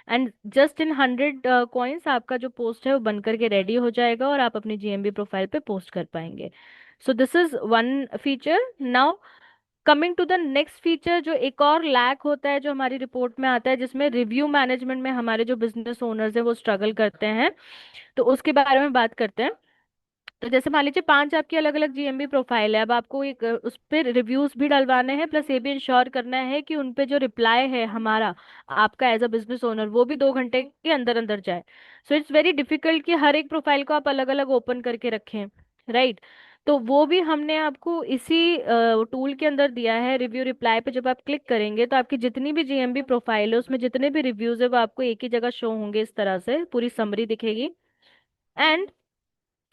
एंड जस्ट इन 100 कॉइन्स आपका जो पोस्ट है वो बन करके रेडी हो जाएगा और आप अपनी जीएमबी प्रोफाइल पे पोस्ट कर पाएंगे। So this is one feature. Now coming to the next feature, जो एक और लैक होता है जो हमारी रिपोर्ट में आता है, जिसमें रिव्यू मैनेजमेंट में हमारे जो बिजनेस ओनर्स हैं वो स्ट्रगल करते हैं, तो उसके बारे में बात करते हैं। तो जैसे मान लीजिए 5 आपकी अलग अलग जीएमबी प्रोफाइल है, अब आपको एक उस पर रिव्यूज भी डलवाने हैं, प्लस ये भी इंश्योर करना है कि उन पे जो रिप्लाई है हमारा, आपका एज अ बिजनेस ओनर, वो भी 2 घंटे के अंदर अंदर जाए। सो इट्स वेरी डिफिकल्ट कि हर एक प्रोफाइल को आप अलग अलग ओपन करके रखें, राइट। तो वो भी हमने आपको इसी टूल के अंदर दिया है। रिव्यू रिप्लाई पे जब आप क्लिक करेंगे तो आपकी जितनी भी जीएमबी प्रोफाइल है उसमें जितने भी रिव्यूज है वो आपको एक ही जगह शो होंगे, इस तरह से पूरी समरी दिखेगी। And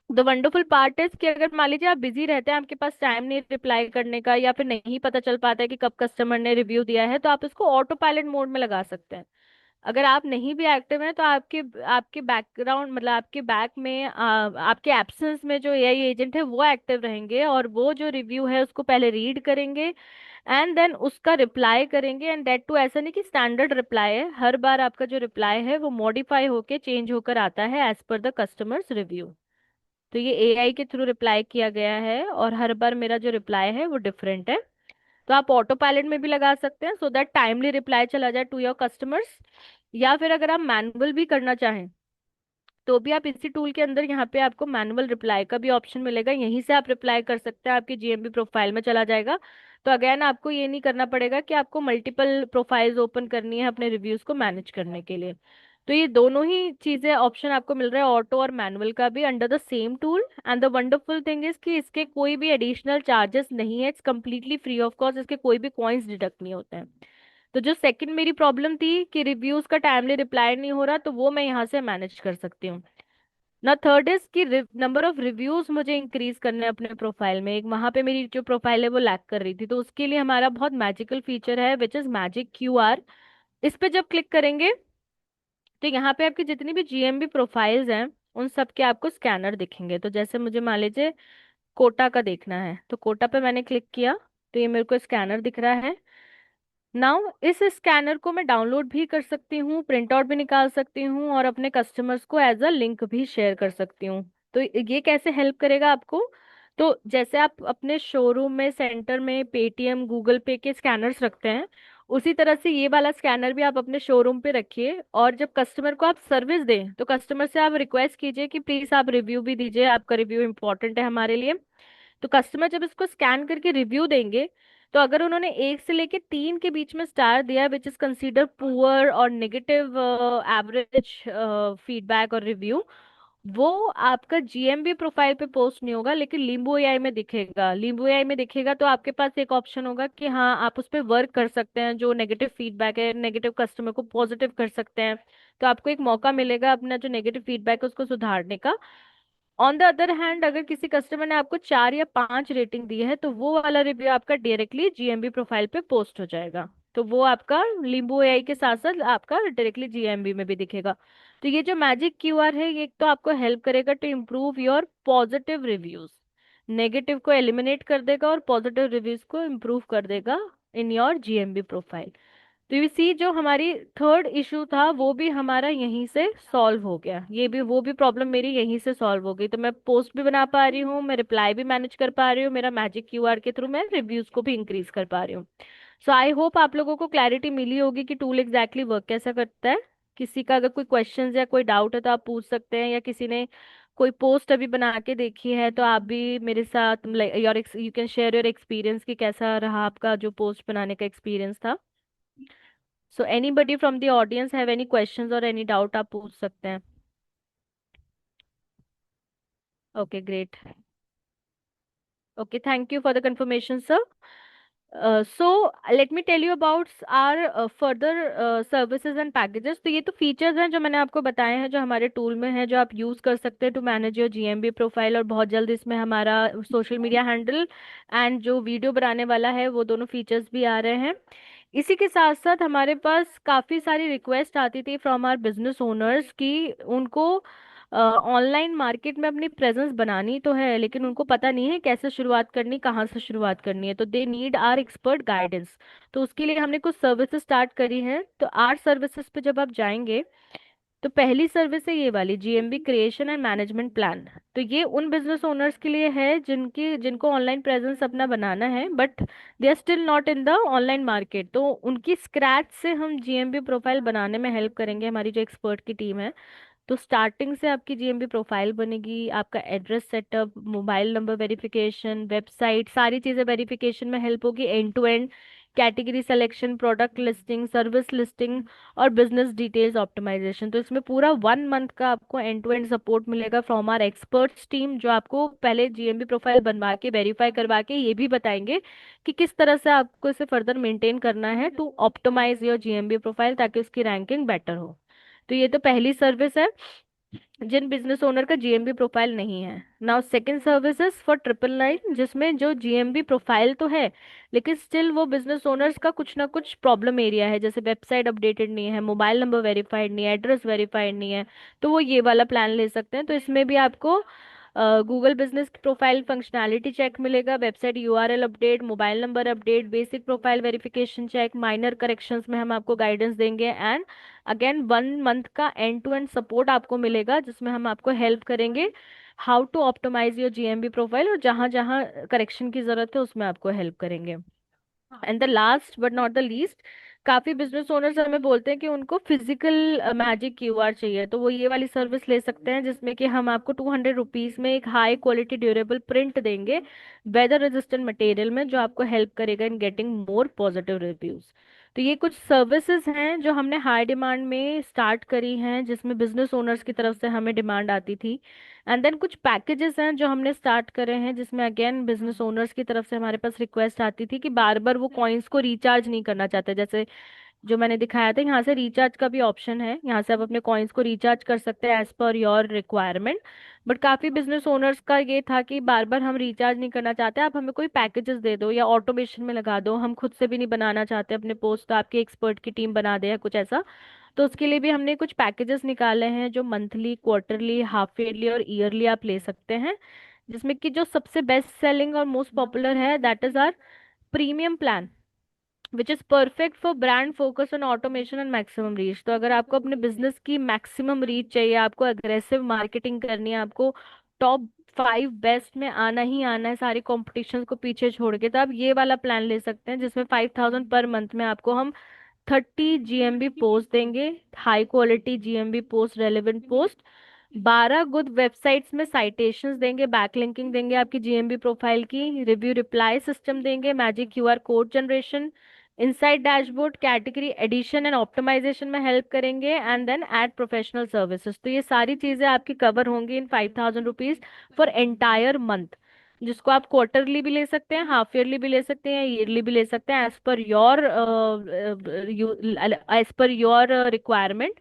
the wonderful part is कि अगर मान लीजिए आप बिजी रहते हैं, आपके पास टाइम नहीं रिप्लाई करने का, या फिर नहीं पता चल पाता है कि कब कस्टमर ने रिव्यू दिया है, तो आप इसको ऑटो पायलट मोड में लगा सकते हैं। अगर आप नहीं भी एक्टिव हैं तो आपके आपके बैकग्राउंड मतलब आपके बैक में आपके एब्सेंस में जो एआई एजेंट है वो एक्टिव रहेंगे, और वो जो रिव्यू है उसको पहले रीड करेंगे एंड देन उसका रिप्लाई करेंगे। एंड दैट टू ऐसा नहीं कि स्टैंडर्ड रिप्लाई है, हर बार आपका जो रिप्लाई है वो मॉडिफाई होके चेंज होकर आता है as per the customers review. तो ये एआई के थ्रू रिप्लाई किया गया है, और हर बार मेरा जो रिप्लाई है वो डिफरेंट है। तो आप ऑटो पायलट में भी लगा सकते हैं सो दैट टाइमली रिप्लाई चला जाए टू योर कस्टमर्स। या फिर अगर आप मैनुअल भी करना चाहें तो भी आप इसी टूल के अंदर यहाँ पे आपको मैनुअल रिप्लाई का भी ऑप्शन मिलेगा, यहीं से आप रिप्लाई कर सकते हैं, आपकी जीएमबी प्रोफाइल में चला जाएगा। तो अगेन आपको ये नहीं करना पड़ेगा कि आपको मल्टीपल प्रोफाइल्स ओपन करनी है अपने रिव्यूज को मैनेज करने के लिए। तो ये दोनों ही चीजें ऑप्शन आपको मिल रहा है, ऑटो और मैनुअल का भी, under the same tool. And the wonderful thing is कि इसके कोई भी एडिशनल चार्जेस नहीं है, it's completely free of cost, इसके कोई भी कॉइन्स डिडक्ट नहीं होते हैं। तो जो सेकंड मेरी प्रॉब्लम थी कि रिव्यूज का टाइमली रिप्लाई नहीं हो रहा, तो वो मैं यहाँ से मैनेज कर सकती हूँ ना। थर्ड इज कि नंबर ऑफ रिव्यूज मुझे इंक्रीज करने हैं अपने प्रोफाइल में। एक वहां पे मेरी जो प्रोफाइल है वो लैग कर रही थी, तो उसके लिए हमारा बहुत मैजिकल फीचर है विच इज मैजिक क्यूआर। इस पे जब क्लिक करेंगे तो यहाँ पे आपकी जितनी भी जीएमबी प्रोफाइल्स हैं उन सब के आपको स्कैनर दिखेंगे। तो जैसे मुझे मान लीजिए कोटा का देखना है, तो कोटा पे मैंने क्लिक किया तो ये मेरे को स्कैनर दिख रहा है। नाउ इस स्कैनर को मैं डाउनलोड भी कर सकती हूँ, प्रिंट आउट भी निकाल सकती हूँ, और अपने कस्टमर्स को एज अ लिंक भी शेयर कर सकती हूँ। तो ये कैसे हेल्प करेगा आपको? तो जैसे आप अपने शोरूम में, सेंटर में पेटीएम गूगल पे के स्कैनर्स रखते हैं, उसी तरह से ये वाला स्कैनर भी आप अपने शोरूम पे रखिए। और जब कस्टमर को आप सर्विस दें तो कस्टमर से आप रिक्वेस्ट कीजिए कि प्लीज आप रिव्यू भी दीजिए, आपका रिव्यू इंपॉर्टेंट है हमारे लिए। तो कस्टमर जब इसको स्कैन करके रिव्यू देंगे, तो अगर उन्होंने 1 से लेके 3 के बीच में स्टार दिया विच इज कंसीडर पुअर और नेगेटिव एवरेज फीडबैक और रिव्यू, वो आपका जीएमबी प्रोफाइल पे पोस्ट नहीं होगा, लेकिन लीम्बू एआई में दिखेगा। लीम्बू एआई में दिखेगा तो आपके पास एक ऑप्शन होगा कि हाँ आप उस पर वर्क कर सकते हैं, जो नेगेटिव फीडबैक है नेगेटिव कस्टमर को पॉजिटिव कर सकते हैं। तो आपको एक मौका मिलेगा अपना जो नेगेटिव फीडबैक है उसको सुधारने का। ऑन द अदर हैंड अगर किसी कस्टमर ने आपको 4 या 5 रेटिंग दी है, तो वो वाला रिव्यू आपका डायरेक्टली जीएमबी प्रोफाइल पे पोस्ट हो जाएगा। तो वो आपका लीम्बू एआई के साथ साथ आपका डायरेक्टली जीएमबी में भी दिखेगा। तो ये जो मैजिक क्यूआर है ये एक तो आपको हेल्प करेगा to improve your positive reviews, negative को एलिमिनेट कर देगा और पॉजिटिव रिव्यूज को इम्प्रूव कर देगा इन योर जीएमबी प्रोफाइल। तो यू सी जो हमारी थर्ड इशू था वो भी हमारा यहीं से सॉल्व हो गया, ये भी वो भी प्रॉब्लम मेरी यहीं से सॉल्व हो गई। तो मैं पोस्ट भी बना पा रही हूँ, मैं रिप्लाई भी मैनेज कर पा रही हूँ, मेरा मैजिक क्यूआर के थ्रू मैं रिव्यूज को भी इंक्रीज कर पा रही हूँ। सो आई होप आप लोगों को क्लैरिटी मिली होगी कि टूल एग्जैक्टली वर्क कैसा करता है। किसी का अगर कोई क्वेश्चंस या कोई डाउट है तो आप पूछ सकते हैं, या किसी ने कोई पोस्ट अभी बना के देखी है तो आप भी मेरे साथ your you can share your experience कि कैसा रहा आपका जो पोस्ट बनाने का एक्सपीरियंस था। So anybody from the audience have any questions और एनी डाउट आप पूछ सकते हैं। Okay great. Okay thank you for the confirmation sir. So let me tell you about our further services and packages। तो ये तो features हैं जो मैंने आपको बताए हैं जो हमारे टूल में है, जो आप यूज कर सकते हैं to manage your GMB profile. और बहुत जल्द इसमें हमारा सोशल मीडिया हैंडल एंड जो वीडियो बनाने वाला है वो दोनों फीचर्स भी आ रहे हैं। इसी के साथ साथ हमारे पास काफी सारी रिक्वेस्ट आती थी फ्रॉम आवर बिजनेस ओनर्स कि उनको ऑनलाइन मार्केट में अपनी प्रेजेंस बनानी तो है, लेकिन उनको पता नहीं है कैसे शुरुआत करनी, कहाँ से शुरुआत करनी है। तो they need our expert guidance. तो उसके लिए हमने कुछ सर्विसेज स्टार्ट करी हैं। तो आर सर्विसेज पे जब आप जाएंगे तो पहली सर्विस है ये वाली GMB creation and management plan. तो ये उन बिजनेस ओनर्स के लिए है जिनको ऑनलाइन प्रेजेंस अपना बनाना है, but they are still not in the online market. तो उनकी स्क्रैच से हम जीएमबी प्रोफाइल बनाने में हेल्प करेंगे, हमारी जो एक्सपर्ट की टीम है। तो स्टार्टिंग से आपकी जीएमबी प्रोफाइल बनेगी, आपका address setup, mobile number verification, website, सारी चीजें वेरिफिकेशन में हेल्प होगी end to end. Category selection, product listing, service listing और बिजनेस डिटेल्स ऑप्टिमाइजेशन। तो इसमें पूरा 1 मंथ का आपको एंड टू एंड सपोर्ट मिलेगा फ्रॉम आर एक्सपर्ट्स टीम, जो आपको पहले जीएमबी प्रोफाइल बनवा के वेरीफाई करवा के ये भी बताएंगे कि किस तरह से आपको इसे फर्दर मेंटेन करना है to optimize your GMB profile, ताकि उसकी रैंकिंग बेटर हो। तो ये तो पहली सर्विस है। जिन बिजनेस ओनर का जीएमबी प्रोफाइल नहीं है। नाउ सेकंड सर्विसेज फॉर 999, जिसमें जो जीएमबी प्रोफाइल तो है लेकिन स्टिल वो बिजनेस ओनर्स का कुछ ना कुछ प्रॉब्लम एरिया है, जैसे वेबसाइट अपडेटेड नहीं है, मोबाइल नंबर वेरीफाइड नहीं है, एड्रेस वेरीफाइड नहीं है। तो वो ये वाला प्लान ले सकते हैं। तो इसमें भी आपको Google business profile functionality check मिलेगा, website URL update, mobile number update, basic profile verification check, minor corrections में हम आपको गाइडेंस देंगे, एंड अगेन 1 मंथ का एंड टू एंड सपोर्ट आपको मिलेगा, जिसमें हम आपको हेल्प करेंगे how to optimize your GMB profile, और जहां जहां करेक्शन की जरूरत है उसमें आपको हेल्प करेंगे। And the last but not the least, काफी बिजनेस ओनर्स हमें बोलते हैं कि उनको फिजिकल मैजिक क्यूआर चाहिए, तो वो ये वाली सर्विस ले सकते हैं, जिसमें कि हम आपको 200 रुपीज में एक हाई क्वालिटी ड्यूरेबल प्रिंट देंगे वेदर रेजिस्टेंट मटेरियल में, जो आपको हेल्प करेगा in getting more positive reviews. तो ये कुछ सर्विसेज हैं जो हमने हाई डिमांड में स्टार्ट करी हैं, जिसमें बिजनेस ओनर्स की तरफ से हमें डिमांड आती थी। एंड देन कुछ पैकेजेस हैं जो हमने स्टार्ट करे हैं, जिसमें अगेन बिजनेस ओनर्स की तरफ से हमारे पास रिक्वेस्ट आती थी कि बार बार वो कॉइन्स को रिचार्ज नहीं करना चाहते। जैसे जो मैंने दिखाया था, यहाँ से रिचार्ज का भी ऑप्शन है, यहाँ से आप अपने कॉइन्स को रिचार्ज कर सकते हैं as per your requirement. But काफी बिजनेस ओनर्स का ये था कि बार बार हम रिचार्ज नहीं करना चाहते, आप हमें कोई पैकेजेस दे दो या ऑटोमेशन में लगा दो, हम खुद से भी नहीं बनाना चाहते अपने पोस्ट, तो आपकी एक्सपर्ट की टीम बना दे या कुछ ऐसा। तो उसके लिए भी हमने कुछ पैकेजेस निकाले हैं जो मंथली, क्वार्टरली, हाफ ईयरली और ईयरली आप ले सकते हैं, जिसमें कि जो सबसे बेस्ट सेलिंग और मोस्ट पॉपुलर है that is our premium plan, which is perfect for brand focus on automation and maximum reach. तो अगर आपको अपने बिजनेस की मैक्सिमम रीच चाहिए, आपको अग्रेसिव मार्केटिंग करनी है, आपको टॉप 5 बेस्ट में आना ही आना है सारी कॉम्पिटिशन को पीछे छोड़ के, तो आप ये वाला प्लान ले सकते हैं, जिसमें 5000 पर मंथ में आपको हम 30 GMB पोस्ट देंगे, high quality GMB post, relevant post, 12 good websites में साइटेशंस देंगे, बैकलिंकिंग देंगे आपकी जीएमबी प्रोफाइल की, रिव्यू रिप्लाई सिस्टम देंगे, magic QR code generation, inside dashboard, category addition and optimization में हेल्प करेंगे, and then add professional services. तो ये सारी चीजें आपकी कवर होंगी in 5000 rupees for entire month, जिसको आप क्वार्टरली भी ले सकते हैं, हाफ ईयरली भी ले सकते हैं, ईयरली भी ले सकते हैं, as per your requirement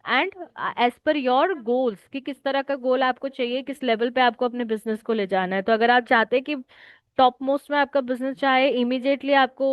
and as per your goals, कि किस तरह का गोल आपको चाहिए, किस लेवल पे आपको अपने बिजनेस को ले जाना है। तो अगर आप चाहते हैं कि टॉप मोस्ट में आपका बिजनेस चाहे इमीडिएटली आपको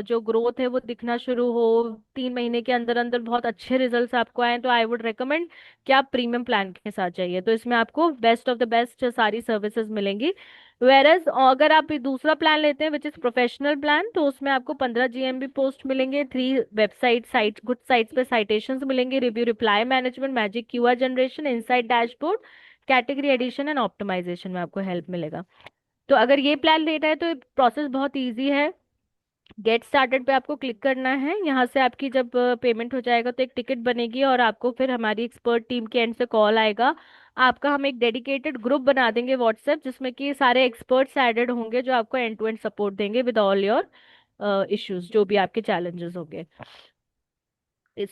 जो ग्रोथ है वो दिखना शुरू हो, 3 महीने के अंदर अंदर बहुत अच्छे रिजल्ट्स आपको आए, तो आई वुड रेकमेंड कि आप प्रीमियम प्लान के साथ जाइए। तो इसमें आपको बेस्ट ऑफ द बेस्ट सारी सर्विसेज मिलेंगी। वेरएज अगर आप ये दूसरा प्लान लेते हैं विच इज प्रोफेशनल प्लान, तो उसमें आपको 15 GMB पोस्ट मिलेंगे, 3 वेबसाइट गुड साइट्स पे साइटेशंस मिलेंगे, review reply management, magic QR generation, inside dashboard, category addition and optimization में आपको हेल्प मिलेगा। तो अगर ये प्लान लेना है तो प्रोसेस बहुत इजी है। गेट स्टार्टेड पे आपको क्लिक करना है, यहाँ से आपकी जब पेमेंट हो जाएगा तो एक टिकट बनेगी, और आपको फिर हमारी एक्सपर्ट टीम के एंड से कॉल आएगा। आपका हम एक डेडिकेटेड ग्रुप बना देंगे व्हाट्सएप, जिसमें कि सारे एक्सपर्ट्स एडेड होंगे जो आपको एंड टू एंड सपोर्ट देंगे विद ऑल योर इश्यूज, जो भी आपके चैलेंजेस होंगे।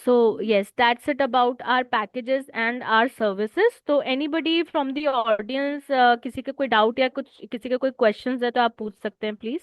So yes, that's it about our packages and our services. तो anybody from the audience, किसी का कोई डाउट या कुछ, किसी का कोई क्वेश्चंस है तो आप पूछ सकते हैं प्लीज।